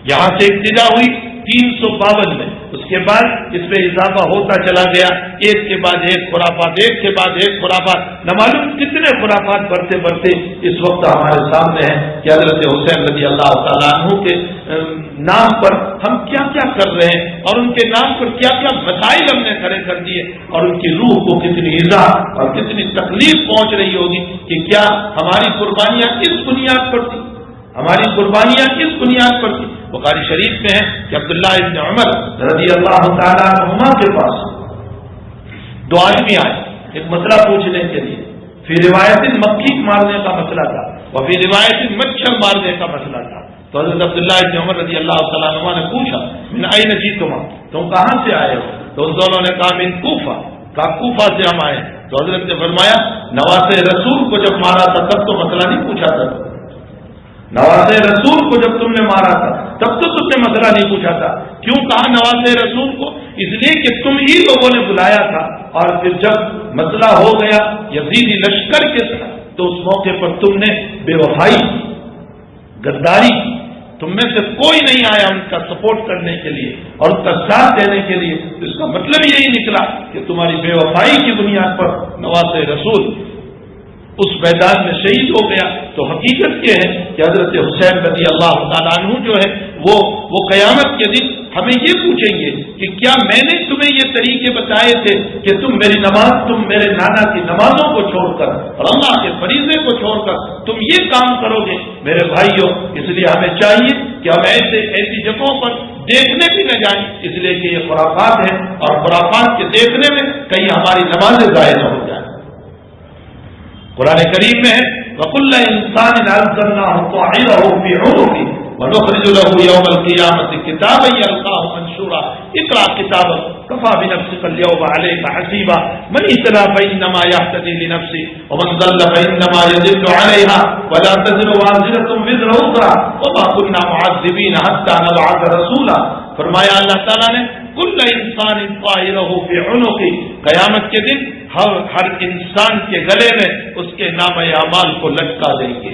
یہاں سے ابتدا ہوئی 352 میں، اس کے بعد اس میں اضافہ ہوتا چلا گیا، ایک کے بعد ایک خرافات، ایک کے بعد ایک خرافات، نہ معلوم کتنے خرافات بڑھتے بڑھتے اس وقت ہمارے سامنے ہیں کہ حضرت حسین رضی اللہ تعالیٰ عنہ کے نام پر ہم کیا کیا کر رہے ہیں اور ان کے نام پر کیا کیا مسائل ہم نے کھڑے کر دیے اور ان کی روح کو کتنی ایذا اور کتنی تکلیف پہنچ رہی ہوگی کہ کیا ہماری قربانیاں کس بنیاد پر تھی، ہماری قربانیاں کس بنیاد پر تھی۔ بخاری شریف میں ہے کہ عبداللہ ابن عمر رضی اللہ تعالیٰ عنہما کے پاس 2 آدمی آئے ایک مسئلہ پوچھنے کے لیے، فی روایت مکھی مارنے کا مسئلہ تھا اور فی روایت مچھر مارنے کا مسئلہ تھا۔ تو حضرت عبداللہ ابن عمر رضی اللہ تعالیٰ عنہما نے پوچھا من این جیتما، تم کہاں سے آئے ہو؟ تو ان دونوں نے کہا من کوفہ، کہا کوفہ سے ہم آئے۔ تو حضرت نے فرمایا نواسے رسول کو جب مارا تھا تب تو مسئلہ نہیں پوچھا تھا، نواسے رسول کو جب تم نے مارا تھا تب تو تم نے مسئلہ نہیں پوچھا تھا. کیوں کہا نواسے رسول کو؟ اس لیے کہ تم ہی لوگوں نے بلایا تھا، اور پھر جب مسئلہ ہو گیا یزیدی لشکر کے ساتھ تو اس موقع پر تم نے بے وفائی غداری، تم میں سے کوئی نہیں آیا ان کا سپورٹ کرنے کے لیے اور ان کا ساتھ دینے کے لیے. اس کا مطلب یہی نکلا کہ تمہاری بے وفائی کی بنیاد پر نواسے رسول اس میدان میں شہید ہو گیا. تو حقیقت یہ ہے کہ حضرت حسین رضی اللہ تعالیٰ عنہ جو ہے وہ قیامت کے دن ہمیں یہ پوچھیں گے کہ کیا میں نے تمہیں یہ طریقے بتائے تھے کہ تم میری نماز، تم میرے نانا کی نمازوں کو چھوڑ کر اور اللہ کے فریضے کو چھوڑ کر تم یہ کام کرو گے؟ میرے بھائیوں، اس لیے ہمیں چاہیے کہ ہم ایسی جگہوں پر دیکھنے بھی نہ جائیں، اس لیے کہ یہ خرافات ہیں اور خرافات کے دیکھنے میں کہیں ہماری نمازیں ضائع نہ ہو جائیں. قرآن کریم میں ہے وَكُلَّ إِنسَانٍ أَلْزَمْنَاهُ طَائِرَهُ فِي عُنُقِهِ وَنُخْرِجُ لَهُ يَوْمَ الْقِيَامَةِ كِتَابًا يَلْقَاهُ مَنشُورًا اقْرَأْ كِتَابَكَ كَفَىٰ بِنَفْسِكَ الْيَوْمَ عَلَيْكَ حَسِيبًا مَنِ اهْتَدَىٰ فَإِنَّمَا يَهْتَدِي لِنَفْسِهِ وَمَنْ ضَلَّ فَإِنَّمَا يَضِلُّ عَلَيْهَا وَلَا تَزِرُ وَازِرَةٌ وِزْرَ أُخْرَىٰ وَمَا كُنَّا مُعَذِّبِينَ حَتَّىٰ نَبْعَثَ رَسُولًا. فرمایا اللہ تعالیٰ نے كُلَّ إِنسَانٍ طَائِرَهُ فِي عُنُقِهِ، قیامت کے دن ہر انسان کے گلے میں اس کے نام اعمال کو لٹکا دیں گے.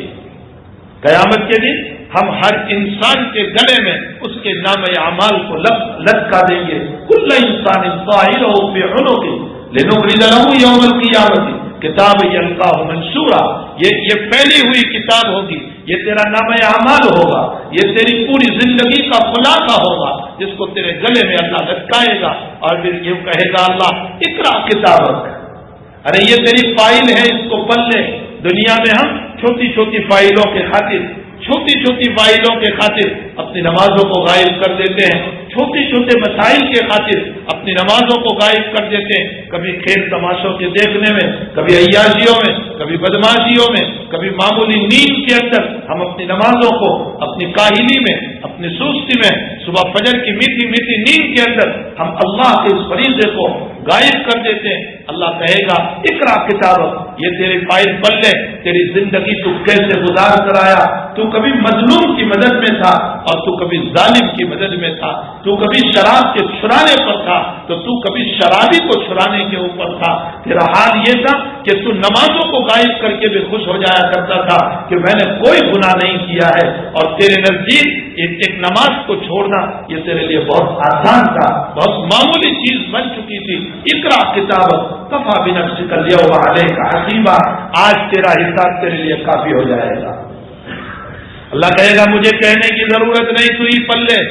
قیامت کے دن ہم ہر انسان کے گلے میں اس کے نام اعمال کو لٹکا دیں گے. کل انسان طائرہ فی عنقہ لنخرج له یوم القیامۃ کتاب یلقاہ منشورا. یہ پھیلی ہوئی کتاب ہوگی، یہ تیرا نام اعمال ہوگا، یہ تیری پوری زندگی کا خلاصہ ہوگا جس کو تیرے گلے میں اللہ لٹکائے گا اور پھر یہ کہے گا اللہ اقرا کتابک. ارے یہ تیری فائل ہے، اس کو پڑھ لے. دنیا میں ہم چھوٹی چھوٹی فائلوں کے خاطر اپنی نمازوں کو غائب کر دیتے ہیں، چھوٹے چھوٹے مسائل کے خاطر اپنی نمازوں کو غائب کر دیتے ہیں. کبھی کھیل تماشوں کے دیکھنے میں، کبھی عیاشیوں میں، کبھی بدماشیوں میں، کبھی معمولی نیند کے اندر ہم اپنی نمازوں کو اپنی کاہلی میں، اپنی سستی میں، صبح فجر کی میٹھی میٹھی نیند کے اندر ہم اللہ کے اس فریضے کو غائب کر دیتے ہیں. اللہ کہے گا اقرا کتاب، یہ تیری فائل پڑھ لے، تیری زندگی تو کیسے گزار کر آیا. تو کبھی مظلوم کی مدد میں تھا اور تو کبھی ظالم کی مدد میں تھا. تو کبھی شراب کے چھڑانے پر تھا تو تو کبھی شرابی کو چھڑانے کے اوپر تھا. تیرا حال یہ تھا کہ تو نمازوں کو غائب کر کے بھی خوش ہو جایا کرتا تھا کہ میں نے کوئی گناہ نہیں کیا ہے، اور تیرے نزدیک ایک نماز کو چھوڑنا یہ تیرے لیے بہت آسان تھا، بہت معمولی چیز بن چکی تھی. اقرا کتاب کفیٰ بنفسک الیوم علیک حسیبا، آج تیرا حساب تیرے لیے کافی ہو جائے گا. اللہ کہے گا مجھے کہنے کی ضرورت نہیں، تو ہی پڑھ لے.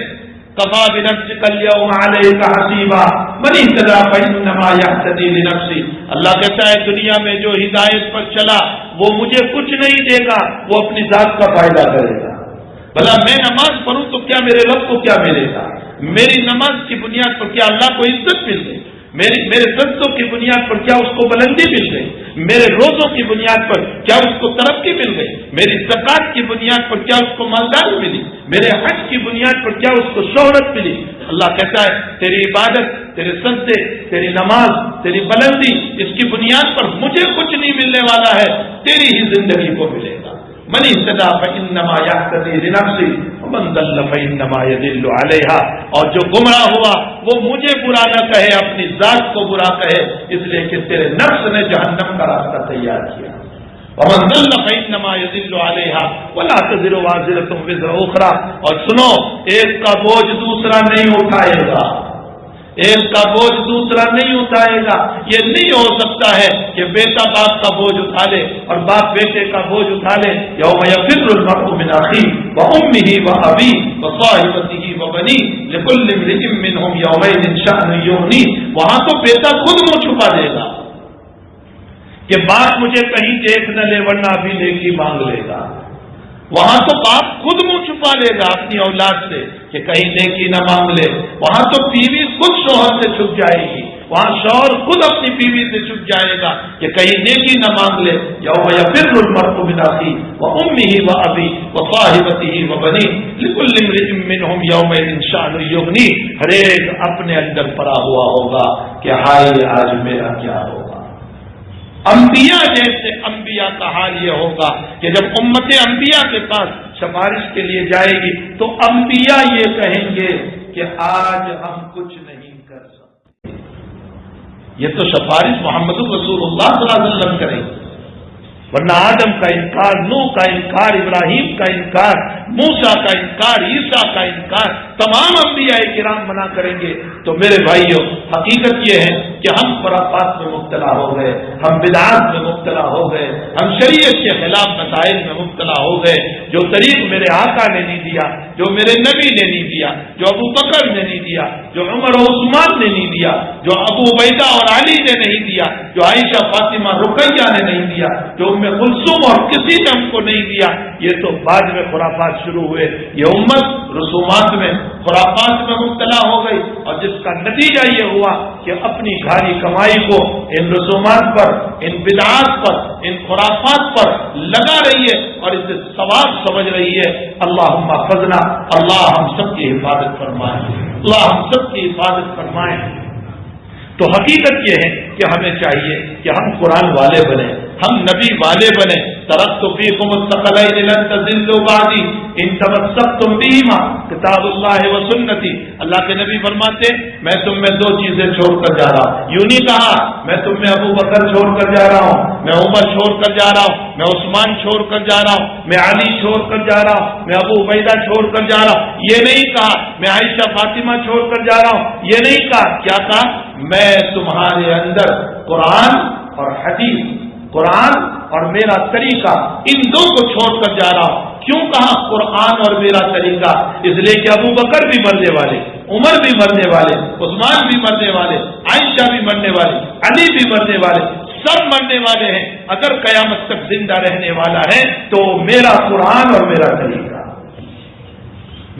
کفیٰ بنفسک الیوم علیک حسیبا من اهتدی فانما یهتدی لنفسہ. اللہ کہتا ہے دنیا میں جو ہدایت پر چلا وہ مجھے کچھ نہیں دے گا، وہ اپنی ذات کا فائدہ کرے گا. بھلا میں نماز پڑھوں تو کیا میرے رب کو کیا ملے گا؟ میری نماز کی بنیاد پر کیا اللہ کو عزت مل گئی؟ میرے سجدوں کی بنیاد پر کیا اس کو بلندی مل گئی؟ میرے روزوں کی بنیاد پر کیا اس کو ترقی مل گئی؟ میری زکات کی بنیاد پر کیا اس کو مالداری ملی؟ میرے حج کی بنیاد پر کیا اس کو شہرت ملی؟ اللہ کہتا ہے تیری عبادت، تیرے سجدے، تیری نماز، تیری بلندی، اس کی بنیاد پر مجھے کچھ نہیں ملنے والا ہے، تیری ہی زندگی کو ملے گا. من اهتدى فانما يهتدي لنفسه ومن ضل فانما يضل عليها. اور جو گمراہ ہوا وہ مجھے برا نہ کہے، اپنی ذات کو برا کہے، اس لیے کہ تیرے نفس نے جہنم کا راستہ تیار کیا. ومن ضل فانما يضل عليها ولا تزر وازرة وزر اخرى. اور سنو، ایک کا بوجھ دوسرا نہیں اٹھائے گا، ایک کا بوجھ دوسرا نہیں اٹھائے گا. یہ نہیں ہو سکتا ہے کہ بیٹا باپ کا بوجھ اٹھا لے اور باپ بیٹے کا بوجھ اٹھا لے. یوم یفر المرء من اخیہ وامہ وابیہ وصاحبتہ وبنیہ لکل امرئ منہم یومئذ شأن یغنیہ. وہاں تو بیٹا خود منہ چھپا دے گا کہ باپ مجھے کہیں دیکھ نہ لے ورنہ ابھی نیکی مانگ لے گا. وہاں تو باپ خود منہ چھپا لے گا اپنی اولاد سے کہ کہیں نیکی نہ مانگ لے. وہاں تو بیوی خود شوہر سے چھپ جائے گی، وہاں شوہر خود اپنی بیوی سے چھپ جائے گا کہ کہیں نیکی نہ مانگ لے. یوم یفر المرء من اخیہ وامہ وابیہ وصاحبتہ وبنیہ لکل امرئ منہم یومئذ شأن یغنیہ. ہر ایک اپنے اندر پڑا ہوا ہوگا کہ ہائے آج میرا کیا ہوگا. انبیاء جیسے انبیاء کا حال یہ ہوگا کہ جب امت انبیاء کے پاس سفارش کے لیے جائے گی تو انبیاء یہ کہیں گے کہ آج ہم کچھ نہیں کر سکتے. یہ تو سفارش محمد رسول اللہ صلی اللہ علیہ وسلم کریں گے. ورنہ آدم کا انکار، نوح کا انکار، ابراہیم کا انکار، موسیٰ کا انکار، عیسیٰ کا انکار، تمام انبیاء کرام منع کریں گے. تو میرے بھائیوں، حقیقت یہ ہے کہ ہم خرافات میں مبتلا ہو گئے، ہم بدعات میں مبتلا ہو گئے، ہم شریعت کے خلاف مسائل میں مبتلا ہو گئے. جو طریق میرے آقا نے نہیں دیا، جو میرے نبی نے نہیں دیا، جو ابو بکر نے نہیں دیا، جو عمر و عثمان نے نہیں دیا، جو ابو عبیدہ اور علی نے نہیں دیا، جو عائشہ فاطمہ رقیہ نے نہیں دیا، جو ام کلثوم اور کسی نے ہم کو نہیں دیا، یہ تو بعد میں خرافات شروع ہوئے. یہ امت رسومات میں خرافات میں مبتلا ہو گئی اور جس کا نتیجہ یہ ہوا کہ اپنی گھاری کمائی کو ان رسومات پر، ان بدعات پر، ان خرافات پر لگا رہی ہے اور اسے ثواب سمجھ رہی ہے. اللہم احفظنا، اللہ ہم سب کی حفاظت فرمائے، اللہ ہم سب کی حفاظت فرمائے. تو حقیقت یہ ہے کہ ہمیں چاہیے کہ ہم قرآن والے بنیں، ہم نبی والے بنیں. ترکت فیکم الثقلین لن تضلوا بعدی ان تمسکتم بہما کتاب اللہ و سنتی. اللہ کے نبی فرماتے میں تم میں دو چیزیں چھوڑ کر جا رہا ہوں. یوں نہیں کہا میں تم میں ابو بکر چھوڑ کر جا رہا ہوں، میں عمر چھوڑ کر جا رہا ہوں، میں عثمان چھوڑ کر جا رہا ہوں، میں علی چھوڑ کر جا رہا ہوں، میں ابو عبیدہ چھوڑ کر جا رہا ہوں. یہ نہیں کہا میں عائشہ فاطمہ چھوڑ کر جا رہا ہوں. یہ نہیں کہا. کیا کہا؟ میں تمہارے اندر قرآن اور حدیث، قرآن اور میرا طریقہ، ان دو کو چھوڑ کر جا رہا ہوں. کیوں کہا قرآن اور میرا طریقہ؟ اس لیے کہ ابو بکر بھی مرنے والے، عمر بھی مرنے والے، عثمان بھی مرنے والے، عائشہ بھی مرنے والے، علی بھی مرنے والے، سب مرنے والے ہیں. اگر قیامت تک زندہ رہنے والا ہے تو میرا قرآن اور میرا طریقہ،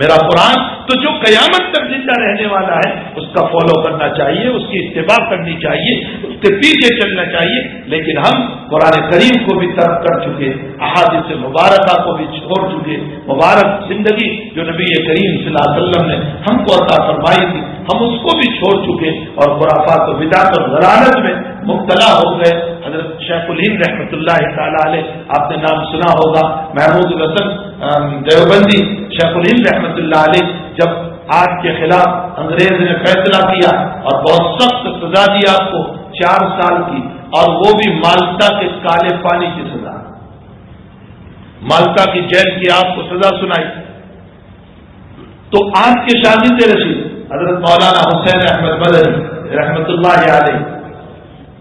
میرا قرآن تو جو قیامت تک زندہ رہنے والا ہے اس کا فالو کرنا چاہیے، اس کی اتباع کرنی چاہیے، اس کے پیچھے چلنا چاہیے. لیکن ہم قرآن کریم کو بھی ترک کر چکے، احادیث مبارکہ کو بھی چھوڑ چکے. مبارک زندگی جو نبی کریم صلی اللہ علیہ وسلم نے ہم کو عطا فرمائی تھی ہم اس کو بھی چھوڑ چکے اور خرافات و بدعت اور ضلالت میں مبتلا ہو گئے. حضرت شیخ الہند رحمۃ تعالی علیہ، آپ نے نام سنا ہوگا، محمود الحسن دیوبندی شیخ الہند رحمۃ اللہ علیہ، جب آپ کے خلاف انگریز نے فیصلہ کیا اور بہت سخت سزا دی آپ کو 4 سال کی، اور وہ بھی مالٹا کے کالے پانی کی سزا، مالٹا کی جیل کی آپ کو سزا سنائی. تو آپ کے شاگرد رشید حضرت مولانا حسین احمد مدنی رحمۃ اللہ علیہ،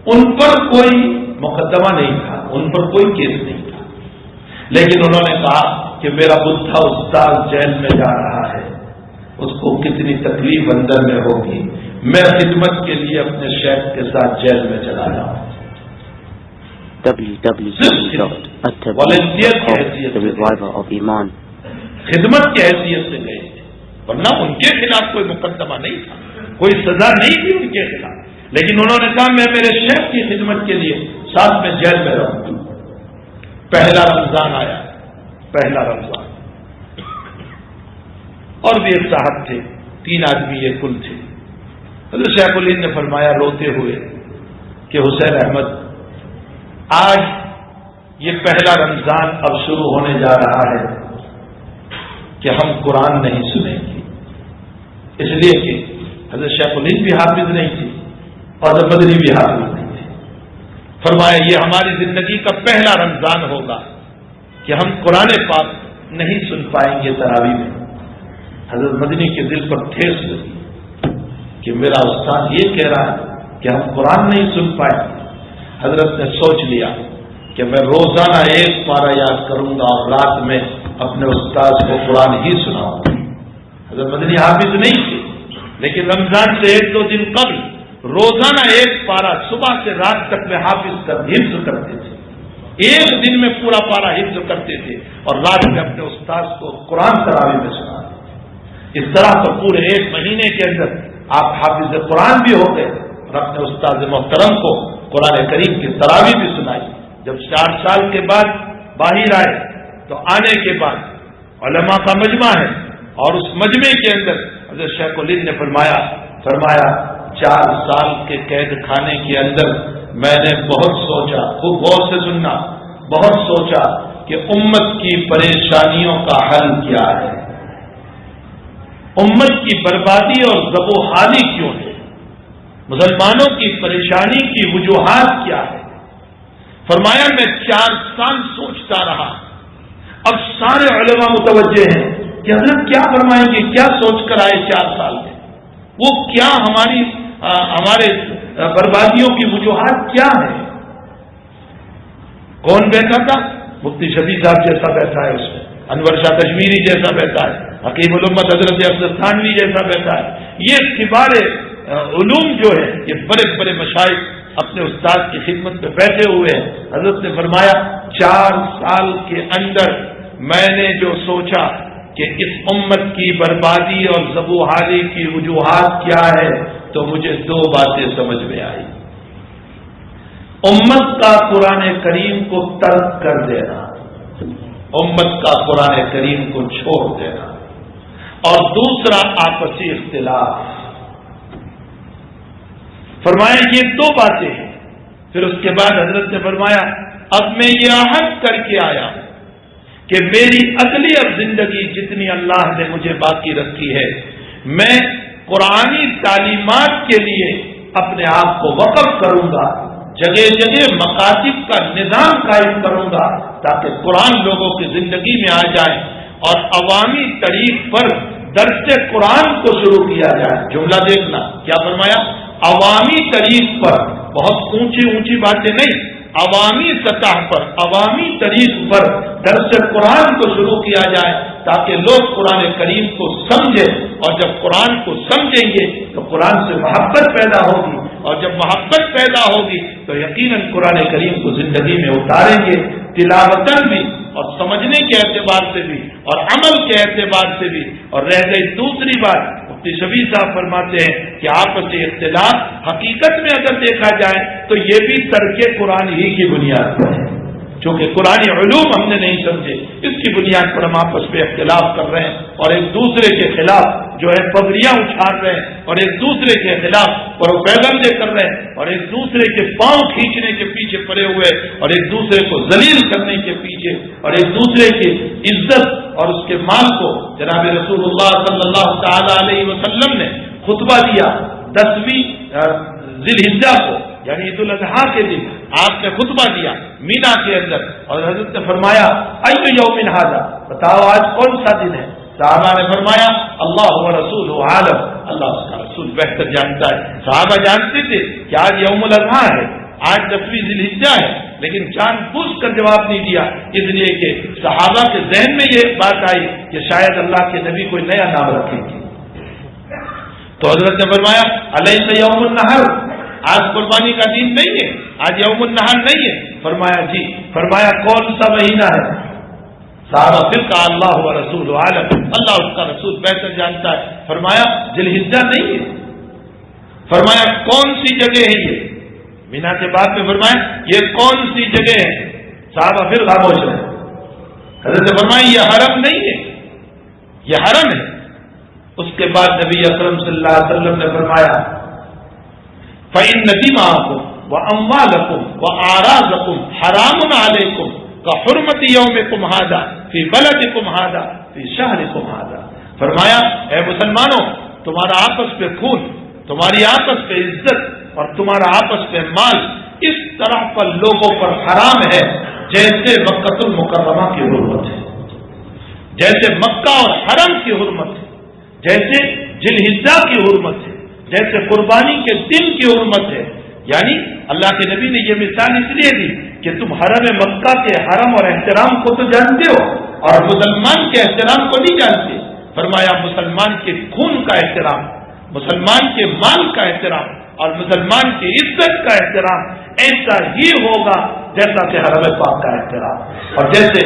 ان پر کوئی مقدمہ نہیں تھا، ان پر کوئی کیس نہیں تھا، لیکن انہوں نے کہا کہ میرا بدھا استاد جیل میں جا رہا ہے، اس کو کتنی تکلیف اندر میں ہوگی، میں خدمت کے لیے اپنے شیخ کے ساتھ جیل میں چلا جاؤں. والنٹیئر کی حیثیت سے، خدمت کی حیثیت سے گئے تھے، ورنہ ان کے خلاف کوئی مقدمہ نہیں تھا، کوئی سزا نہیں تھی ان کے خلاف. لیکن انہوں نے کہا میں میرے شیخ کی خدمت کے لیے ساتھ میں جیل میں رہوں. پہلا رمضان آیا، پہلا رمضان، اور بھی ایک صاحب تھے، 3 آدمی یہ کل تھے. حضرت شیخ الہند نے فرمایا روتے ہوئے کہ حسین احمد، آج یہ پہلا رمضان اب شروع ہونے جا رہا ہے کہ ہم قرآن نہیں سنیں گے. اس لیے کہ حضرت شیخ الہند بھی حافظ نہیں تھی اور حضرت مدنی بھی حافظ نہیں تھے. فرمایا یہ ہماری زندگی کا پہلا رمضان ہوگا کہ ہم قرآن پاک نہیں سن پائیں گے تراویح میں. حضرت مدنی کے دل پر ٹھیس لگی کہ میرا استاد یہ کہہ رہا ہے کہ ہم قرآن نہیں سن پائیں. حضرت نے سوچ لیا کہ میں روزانہ 1 پارہ یاد کروں گا اور رات میں اپنے استاد کو قرآن ہی سناؤں گا. حضرت مدنی حافظ نہیں تھے، لیکن رمضان سے 1-2 دن قبل روزانہ 1 پارہ صبح سے رات تک میں حفظ کرتے تھے. 1 دن میں پورا پارہ حفظ کرتے تھے اور رات میں اپنے استاد کو قرآن تراویح میں سناتے. اس طرح تو پورے 1 مہینے کے اندر آپ حافظ قرآن بھی ہو گئے اور اپنے استاد محترم کو قرآن کریم کی تراویح بھی سنائی. جب 4 سال کے بعد باہر آئے تو آنے کے بعد علماء کا مجمع ہے اور اس مجمع کے اندر حضرت شیخ الہند نے فرمایا 4 سال کے قید خانے کے اندر میں نے بہت سوچا، خوب غور سے سننا، بہت سوچا کہ امت کی پریشانیوں کا حل کیا ہے، امت کی بربادی اور زب و حالی کیوں ہے، مسلمانوں کی پریشانی کی وجوہات کیا ہے۔ فرمایا میں 4 سال سوچتا رہا، اب سارے علماء متوجہ ہیں کہ حضرت کیا فرمائیں گے، کیا سوچ کر آئے 4 سال میں، وہ کیا ہمارے بربادیوں کی وجوہات کیا ہے۔ کون بیٹھا تھا؟ مفتی شفیع صاحب جیسا بیٹھا ہے، اس میں انور شاہ کشمیری جیسا بیٹھا ہے، حکیم الامت حضرت افضل تھانوی جیسا بیٹھا ہے۔ یہ کبار علوم جو ہے، یہ بڑے بڑے مشائخ اپنے استاد کی خدمت میں بیٹھے ہوئے ہیں۔ حضرت نے فرمایا 4 سال کے اندر میں نے جو سوچا کہ اس امت کی بربادی اور زب و حالی کی وجوہات کیا ہے، تو مجھے 2 باتیں سمجھ میں آئی۔ امت کا قرآن کریم کو ترک کر دینا، امت کا قرآن کریم کو چھوڑ دینا، اور دوسرا آپسی اختلاف۔ فرمایا یہ 2 باتیں ہیں۔ پھر اس کے بعد حضرت نے فرمایا اب میں یہ عہد کر کے آیا کہ میری اگلی اب زندگی جتنی اللہ نے مجھے باقی رکھی ہے، میں قرآنی تعلیمات کے لیے اپنے آپ کو وقف کروں گا، جگہ جگہ مکاتب کا نظام قائم کروں گا تاکہ قرآن لوگوں کی زندگی میں آ جائے، اور عوامی طریق پر درس قرآن کو شروع کیا جائے۔ جملہ دیکھنا کیا فرمایا، عوامی طریق پر، بہت اونچی اونچی باتیں نہیں، عوامی سطح پر، عوامی طریق پر درس قرآن کو شروع کیا جائے تاکہ لوگ قرآن کریم کو سمجھیں، اور جب قرآن کو سمجھیں گے تو قرآن سے محبت پیدا ہوگی، اور جب محبت پیدا ہوگی تو یقیناً قرآن کریم کو زندگی میں اتاریں گے، تلاوتاً بھی اور سمجھنے کے اعتبار سے بھی اور عمل کے اعتبار سے بھی۔ اور رہ گئی دوسری بات، مفتی شفیع صاحب فرماتے ہیں کہ آپسی اختلاف حقیقت میں اگر دیکھا جائے تو یہ بھی ترک قرآن ہی کی بنیاد پر ہے، چونکہ قرآن علوم ہم نے نہیں سمجھے، اس کی بنیاد پر ہم آپس میں اختلاف کر رہے ہیں، اور ایک دوسرے کے خلاف جو ہے پگڑیاں اچھال رہے ہیں، اور ایک دوسرے کے خلاف پروپیگنڈے کر رہے ہیں، اور ایک دوسرے کے پاؤں کھینچنے کے پیچھے پڑے ہوئے، اور ایک دوسرے کو ذلیل کرنے کے پیچھے، اور ایک دوسرے کی عزت اور اس کے مال کو۔ جناب رسول اللہ صلی اللہ تعالی علیہ وسلم نے خطبہ دیا 10ویں ذی الحجہ کو، یعنی عید الاضحیٰ کے دن آپ نے خطبہ دیا مینا کے اندر، اور حضرت نے فرمایا ایو یوم ھذا، بتاؤ آج کون سا دن ہے؟ صحابہ نے فرمایا اللہ و رسول عالم، اللہ اس کا رسول بہتر جانتا ہے۔ صحابہ جانتے تھے کہ آج یوم الاضحیٰ ہے، آج 10ویں ذی الحجہ ہے، لیکن جان بوجھ کر جواب نہیں دیا، اس لیے کہ صحابہ کے ذہن میں یہ بات آئی کہ شاید اللہ کے نبی کوئی نیا نام رکھیں گے۔ تو حضرت نے فرمایا الیس یوم النحر، آج قربانی کا دن نہیں ہے، آج یوم النحر نہیں ہے؟ فرمایا جی۔ فرمایا کون سا مہینہ ہے؟ صحابہ پھر کہا اللہ و رسول عالم، اللہ اس کا رسول بہتر جانتا ہے۔ فرمایا ذی الحجہ نہیں ہے۔ فرمایا کون سی جگہ ہے یہ؟ مینا کے بعد میں فرمایا یہ کون سی جگہ ہے؟ صحابہ پھر خاموش رہے۔ حضرت نے فرمایا یہ حرم نہیں ہے، یہ حرم ہے۔ اس کے بعد نبی اکرم صلی اللہ علیہ وسلم نے فرمایا فَإِنَّ دِمَاءَكُمْ وَأَمْوَالَكُمْ وَأَعْرَاضَكُمْ حَرَامٌ عَلَيْكُمْ كَحُرْمَةِ يَوْمِكُمْ هَذَا فِي بَلَدِكُمْ هَذَا فِي شَهْرِكُمْ هَذَا۔ فرمایا اے مسلمانوں، تمہارا آپس پہ خون، تمہاری آپس پہ عزت اور تمہارا آپس پہ مال اس طرح پر لوگوں پر حرام ہے جیسے مکہ المکرمہ کی حرمت ہے، جیسے مکہ اور حرم کی حرمت ہے، جیسے ذی الحجہ کی حرمت ہے، جیسے قربانی کے دن کی حرمت ہے۔ یعنی اللہ کے نبی نے یہ مثال اس لیے دی کہ تم حرم مکہ کے حرم اور احترام کو تو جانتے ہو اور مسلمان کے احترام کو نہیں جانتے۔ فرمایا مسلمان کے خون کا احترام، مسلمان کے مال کا احترام اور مسلمان کی عزت کا احترام ایسا ہی ہوگا جیسا کہ حرم پاک کا احترام، اور جیسے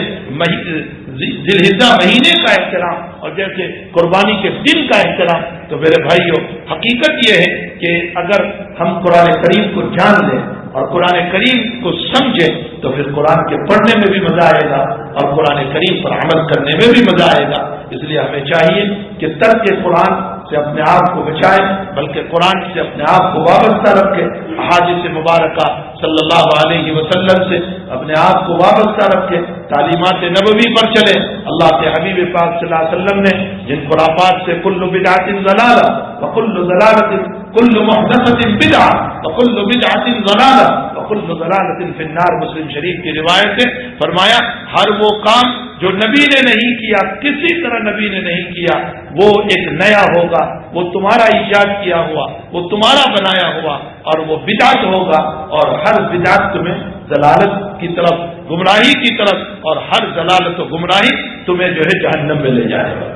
ذی الحجہ مہینے کا احترام اور جیسے قربانی کے دن کا احترام۔ تو میرے بھائیوں، حقیقت یہ ہے کہ اگر ہم قرآن کریم کو جان لیں اور قرآن کریم کو سمجھیں تو پھر قرآن کے پڑھنے میں بھی مزہ آئے گا اور قرآن کریم پر عمل کرنے میں بھی مزہ آئے گا۔ اس لیے ہمیں چاہیے کہ ترک قرآن سے اپنے آپ کو بچائے بلکہ قرآن سے اپنے آپ کو وابستہ رکھے، احادیث مبارکہ صلی اللہ علیہ وسلم سے اپنے آپ کو وابستہ رکھے، تعلیمات نبوی پر چلے۔ اللہ کے حبیب پاک صلی اللہ علیہ وسلم نے جن خرافات سے کل بدعۃ ضلالہ وکل ضلالۃ کل محدثۃ بدعہ وکل بدعۃ ضلالہ وکل ضلالۃ فی النار، مسلم شریف کی روایت ہے، فرمایا ہر وہ کام جو نبی نے نہیں کیا، کسی طرح نبی نے نہیں کیا، وہ ایک نیا ہوگا، وہ تمہارا ایجاد کیا ہوا، وہ تمہارا بنایا ہوا، اور وہ بدعت ہوگا، اور ہر بدعت تمہیں ضلالت کی طرف، گمراہی کی طرف، اور ہر ضلالت و گمراہی تمہیں جو ہے جہنم میں لے جائے گا۔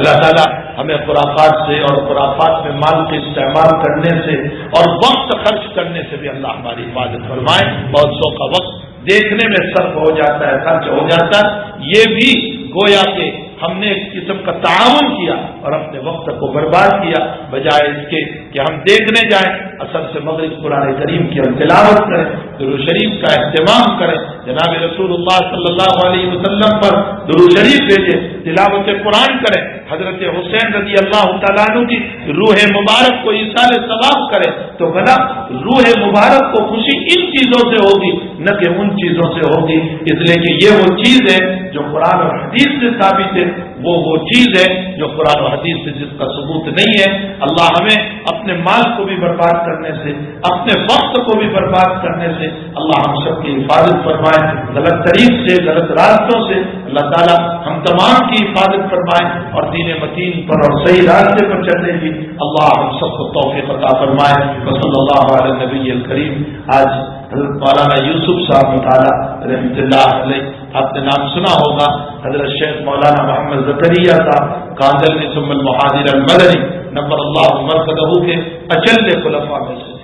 اللہ تعالیٰ ہمیں خرافات سے اور خرافات میں مال کے استعمال کرنے سے اور وقت خرچ کرنے سے بھی اللہ ہماری حفاظت فرمائے۔ بہت سو کا وقت دیکھنے میں صرف ہو جاتا ہے، خرچ ہو جاتا ہے، یہ بھی گویا کہ ہم نے ایک قسم کا تعاون کیا اور اپنے وقت کو برباد کیا، بجائے اس کے کہ ہم دیکھنے جائیں، اصل سے مغرب قرآن کریم کی ہم تلاوت کریں، درود شریف کا اہتمام کریں، جناب رسول اللہ صلی اللہ علیہ وسلم پر درود شریف بھیجیں، تلاوت قرآن کریں، حضرت حسین رضی اللہ تعالیٰ عنہ کی روح مبارک کو ایصال ثواب کریں، تو بھلا روح مبارک کو خوشی ان چیزوں سے ہوگی نہ کہ ان چیزوں سے ہوگی، اس لیے کہ یہ وہ چیز ہے جو قرآن اور حدیث سے ثابت ہے، وہ چیز ہے جو قرآن و حدیث سے جس کا ثبوت نہیں ہے۔ اللہ ہمیں اپنے مال کو بھی برباد کرنے سے، اپنے وقت کو بھی برباد کرنے سے اللہ ہم سب کی حفاظت فرمائے، غلط طریق سے، غلط راستوں سے اللہ تعالیٰ ہم تمام کی حفاظت فرمائے، اور دین متین پر اور صحیح راستے پر چلنے کی اللہ ہم سب کو توفیق عطا فرمائے۔ وصلی اللہ علی نبی الکریم۔ آج حضرت مولانا یوسف صاحب مطالعہ رحمۃ اللہ علیہ، آپ نے نام سنا ہوگا، حضرت شیخ مولانا محمد زکریا صاحب کاندل ثم المحاضر المدنی نور اللہ مرکزہ کے اجل خلفاء میں سے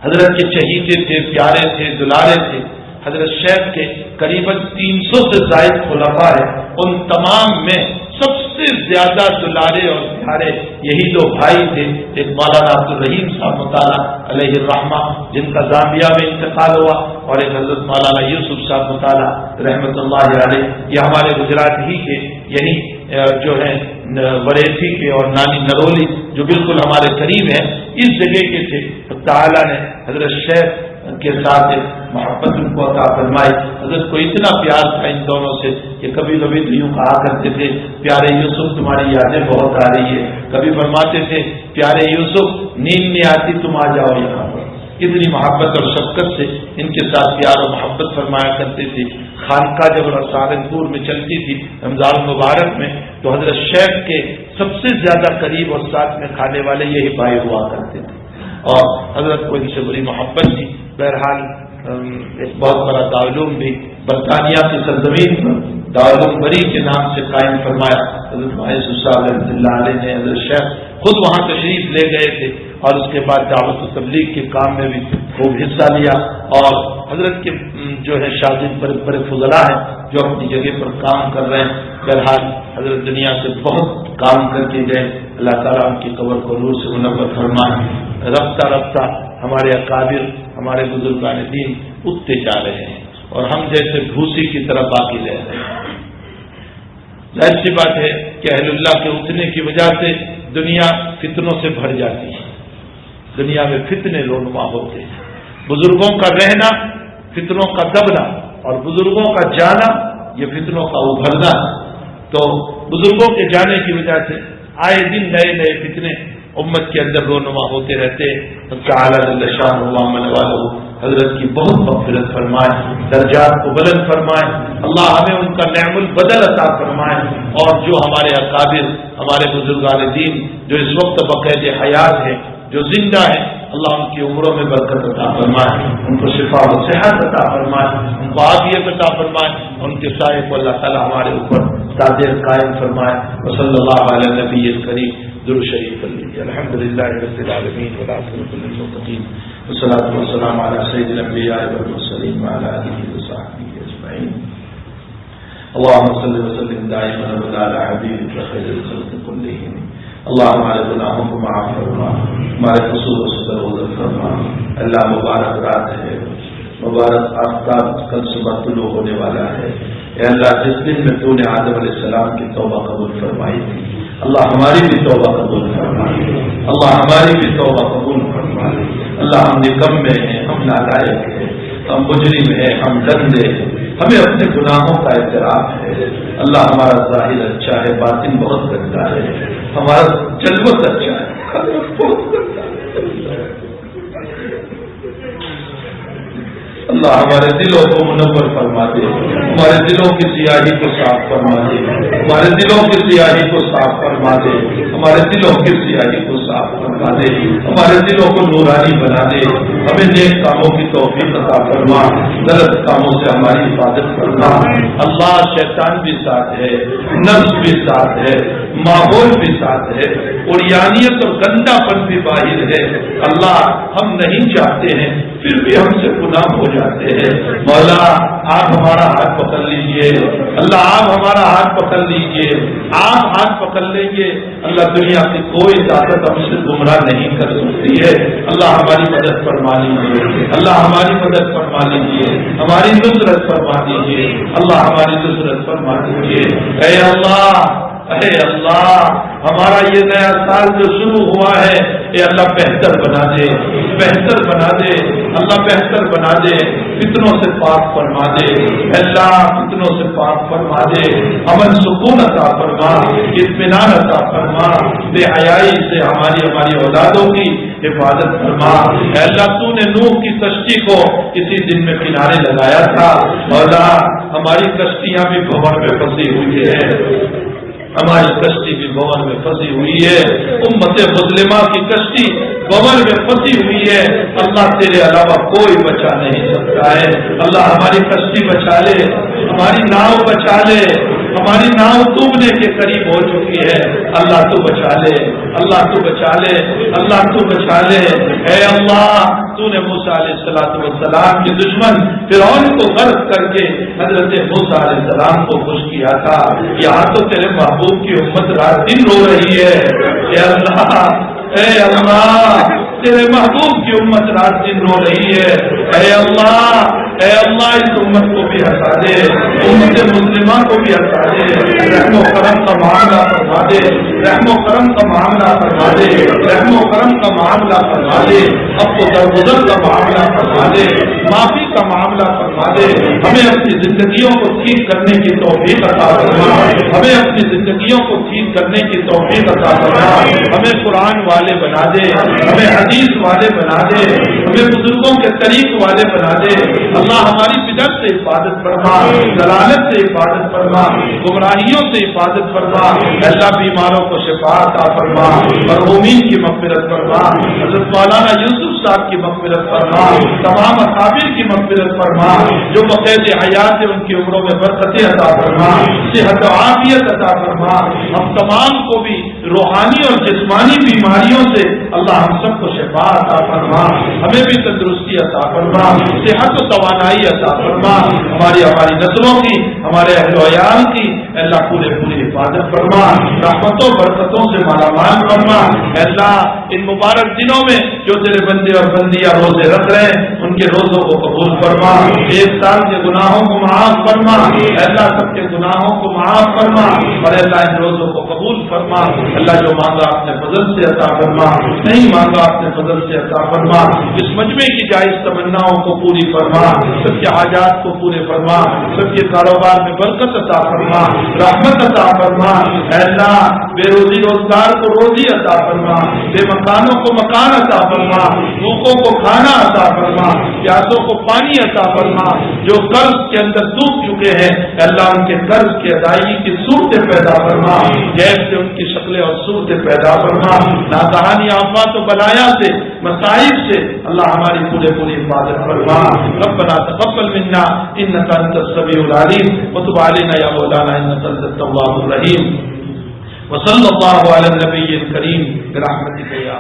حضرت کے چہیتے تھے، پیارے تھے، دلارے تھے۔ حضرت شیخ کے قریب 300 سے زائد خلفاء ہیں، ان تمام میں سب سے زیادہ دلارے اور پیارے یہی دو بھائی تھے، ایک مولانا عبد الرحیم صاحب مطالعہ علیہ الرحمہ جن کا زامبیا میں انتقال ہوا، اور ایک حضرت مولانا یوسف صاحب مطالعہ رحمت اللہ علیہ، یہ ہمارے گجرات ہی کے یہی جو ہے وریٹھی کے اور نانی نرولی جو بالکل ہمارے قریب ہیں، اس جگہ کے تھے۔ تعالیٰ نے حضرت شیخ کے ساتھ محبت ان کو عطا فرمائی۔ حضرت کو اتنا پیار تھا ان دونوں سے کہ کبھی کبھی تو یوں کہا کرتے تھے، پیارے یوسف تمہاری یادیں بہت آ رہی ہے، کبھی فرماتے تھے پیارے یوسف نیند نہیں آتی تم آ جاؤ یہاں پر۔ اتنی محبت اور شفقت سے ان کے ساتھ پیار و محبت فرمایا کرتے تھے۔ خانقاہ جب سہارنپور میں چلتی تھی رمضان المبارک میں، تو حضرت شیخ کے سب سے زیادہ قریب اور ساتھ میں کھانے والے یہی بھائی ہوا کرتے تھے، اور حضرت کو ان سے بڑی محبت تھی۔ بہرحال ایک بہت بڑا دارالعلوم بھی برطانیہ کی سرزمین پر دارالعلوم بری کے نام سے قائم فرمایا۔ حضرت مایوس صاحب رحمۃ اللہ علیہ نے حضرت شیخ خود وہاں تشریف لے گئے تھے، اور اس کے بعد دعوت و تبلیغ کے کام میں بھی خوب حصہ لیا، اور حضرت کے جو ہے شاگرد بڑے بڑے فضلاء ہیں جو اپنی جگہ پر کام کر رہے ہیں۔ بہرحال حضرت دنیا سے بہت کام کر کے گئے، اللہ تعالیٰ ان کی قبر کو نور سے منور فرمائے۔ رفتہ رفتہ ہمارے اکابر، ہمارے بزرگان دین اٹھتے جا رہے ہیں، اور ہم جیسے بھوسی کی طرح باقی رہ رہے ہیں۔ ظاہر سی بات ہے کہ اہل اللہ کے اٹھنے کی وجہ سے دنیا فتنوں سے بھر جاتی ہے، دنیا میں فتنے رونما ہوتے ہیں۔ بزرگوں کا رہنا فتنوں کا دبنا، اور بزرگوں کا جانا یہ فتنوں کا ابھرنا۔ تو بزرگوں کے جانے کی وجہ سے آئے دن نئے نئے فتنے امت کے اندر رونما ہوتے رہتے ہیں۔ حضرت کی بہت مغفرت فرمائے، درجات کو بلند فرمائے، اللہ ہمیں ان کا نعم البدل عطا فرمائے، اور جو ہمارے اکابر، ہمارے بزرگان دین جو اس وقت بقید حیات ہیں، جو زندہ ہیں، اللہ ان کی عمروں میں برکت عطا فرمائے، ان کو شفا و صحت عطا فرمائے، ان کو عافیت عطا فرمائے، ان کے سائے کو اللہ تعالی ہمارے اوپر قادر قائم فرمائے۔ وصلی اللہ علی نبی الکریم۔ درود شریف پڑھیے۔ الحمدللہ رب العالمین والعاقبۃ للمتقین والصلاۃ والسلام علی سید الانبیاء والمرسلین وعلی آلہ وصحبہ اجمعین۔ اللهم صل وسلم دائما ابدا على حبیبک خیر الخلق کلہم۔ اللہ ہمارے گناہوں کو معاف فرما، ہمارے قصور و ستر فرما۔ اللہ مبارک رات ہے، مبارک آفتاب کل صبح طلوع ہونے والا ہے، اے اللہ جس دن میں تو نے آدم علیہ السلام کی توبہ قبول فرمائی تھی، اللہ ہماری بھی توبہ قبول فرمائے، اللہ ہماری بھی توبہ قبول فرمائے۔ اللہ ہم نکمے ہیں، ہم نالائق ہیں، ہم مجرم ہیں، ہم گندے ہیں، ہمیں اپنے گناہوں کا اعتراف ہے۔ اللہ ہمارا ظاہر اچھا ہے، باطن بہت گندا ہے، ہمارا جلوت اچھا ہے، بہت گندا ہے۔ اللہ ہمارے دلوں کو منور فرما دے، ہمارے دلوں کی سیاہی کو صاف فرما دے، ہمارے دلوں کی سیاہی کو صاف فرما دے، ہمارے دلوں کی سیاہی کو صاف فرما دے، ہمارے دلوں کو نورانی بنا دے، ہمیں نیک کاموں کی توفیق عطا فرما، غلط کاموں سے ہماری حفاظت فرما۔ اللہ شیطان بھی ساتھ ہے، نفس بھی ساتھ ہے، ماحول بھی ساتھ ہے، اور یانیت اور گندا پن بھی باہر ہے۔ اللہ ہم نہیں چاہتے ہیں پھر بھی ہم سے گناہ ہو جاتے ہیں۔ مولا آپ ہمارا ہاتھ پکڑ لیجئے، اللہ آپ ہمارا ہاتھ پکڑ لیجئے، آپ ہاتھ پکڑ لیں گے اللہ دنیا کی کوئی طاقت ہم سے گمراہ نہیں کر سکتی ہے۔ اللہ ہماری مدد فرما لیجیے، اللہ ہماری مدد فرما لیجیے، ہماری نصرت فرما دیجیے، اللہ ہماری نصرت فرما دیجیے۔ اے اللہ، اے اللہ، ہمارا یہ نیا سال جو شروع ہوا ہے اے اللہ بہتر بنا دے، بہتر بنا دے، اللہ بہتر بنا دے، فتنوں سے پاک فرما دے، اللہ فتنوں سے پاک فرما دے، امن سکون عطا فرما، اطمینان عطا فرما، بے حیائی سے ہماری اولادوں کی حفاظت فرما۔ اے اللہ تو نے نوح کی کشتی کو کسی دن میں کنارے لگایا تھا، مولا ہماری کشتیاں بھی بھور میں پھنسی ہوئی ہے، ہماری کشتی بھی بور میں پھنسی ہوئی ہے، امت مسلمہ کی کشتی بور میں پھنسی ہوئی ہے، اللہ تیرے علاوہ کوئی بچا نہیں سکتا ہے۔ اللہ ہماری کشتی بچا لے، ہماری ناؤ بچا لے، ہماری ناؤ ڈوبنے کے قریب ہو چکی ہے، اللہ تو بچا لے، اللہ تو بچا لے، اللہ تو بچا لے۔ اے اللہ تو نے موسیٰ علیہ السلام کے دشمن فرعون کو غرق کر کے حضرت موسیٰ علیہ السلام کو خوش کیا تھا، یہاں تو تیرے محبوب کی امت رات دن رو رہی ہے۔ اے اللہ، اے اللہ، تیرے محبوب کی امت رات دن رو رہی ہے۔ اے اللہ، اے اللہ اس امت کو بھی ہٹا دے، امت مسلمہ کو بھی ہٹا دے، رحم و کرم کا معاملہ فرما دے، رحم و کرم کا معاملہ فرما دے، رحم و کرم کا معاملہ فرما دے، اب کو درگزر کا معاملہ فرما دے، معافی کا معاملہ فرما دے، ہمیں اپنی زندگیوں کو ٹھیک کرنے کی توفیق عطا فرما، ہمیں اپنی زندگیوں کو ٹھیک کرنے کی توفیق عطا فرما، ہمیں قرآن والے بنا دے، ہمیں حدیث والے بنا دے، ہمیں بزرگوں کے طریق والے بنا دے۔ اللہ ہماری بدعت سے حفاظت فرما، ضلالت سے حفاظت فرما، گمراہیوں سے حفاظت فرما، اللہ بیماروں کو شفا عطا فرما، مرحومین کی مغفرت فرما، حضرت مولانا یوسف صاحب کی مغفرت فرما، تمام اکابر کی مغفرت فرما، جو بقید حیات ہے ان کی عمروں میں برکتیں عطا فرما، صحت و عافیت عطا فرما، ہم تمام کو بھی روحانی اور جسمانی بیماریوں سے اللہ ہم سب کو شفا عطا فرما، ہمیں بھی تندرستی عطا فرما، صحت و توانائی عطا فرما، ہماری نسلوں کی، ہمارے اہل و عیال کی اللہ پوری حفاظت فرما، رحمتوں برکتوں سے مالا مال فرما۔ اللہ ان مبارک دنوں میں جو تیرے بندے اور بندیاں روزے رکھ رہے ہیں ان کے روزوں کو قبول فرما، ایک سال کے گناہوں کو معاف فرما، اللہ سب کے گناہوں کو معاف فرما، اور اللہ ان روزوں کو قبول فرما۔ اللہ جو مانگا اپنے فضل سے عطا فرما، نہیں مانگا اپنے فضل سے عطا فرما، اس مجمع کی جائز تمناؤں کو پوری فرما، سب کے حاجات کو پورے فرما، سب کے کاروبار میں برکت عطا فرما، رحمت عطا فرما۔ اے اللہ بے روزی روزگار کو روزی عطا فرما، بے مکانوں کو مکان عطا فرما، بھوکوں کو کھانا عطا فرما، پیاسوں کو پانی عطا فرما، جو قرض کے اندر ڈوب چکے ہیں اے اللہ ان کے قرض کی ادائیگی کی صورتیں پیدا فرما، جیسے ان کی شکلیں اور صورتیں پیدا فرما، ناگہانی آفات و بلایا سے، مصائب سے اللہ ہماری پوری حفاظت فرما۔ ربنا تقبل منا انك انت السميع العليم وتب علينا يا مولانا انك انت التواب الرحيم وصلى الله على النبي الكريم برحمتك يا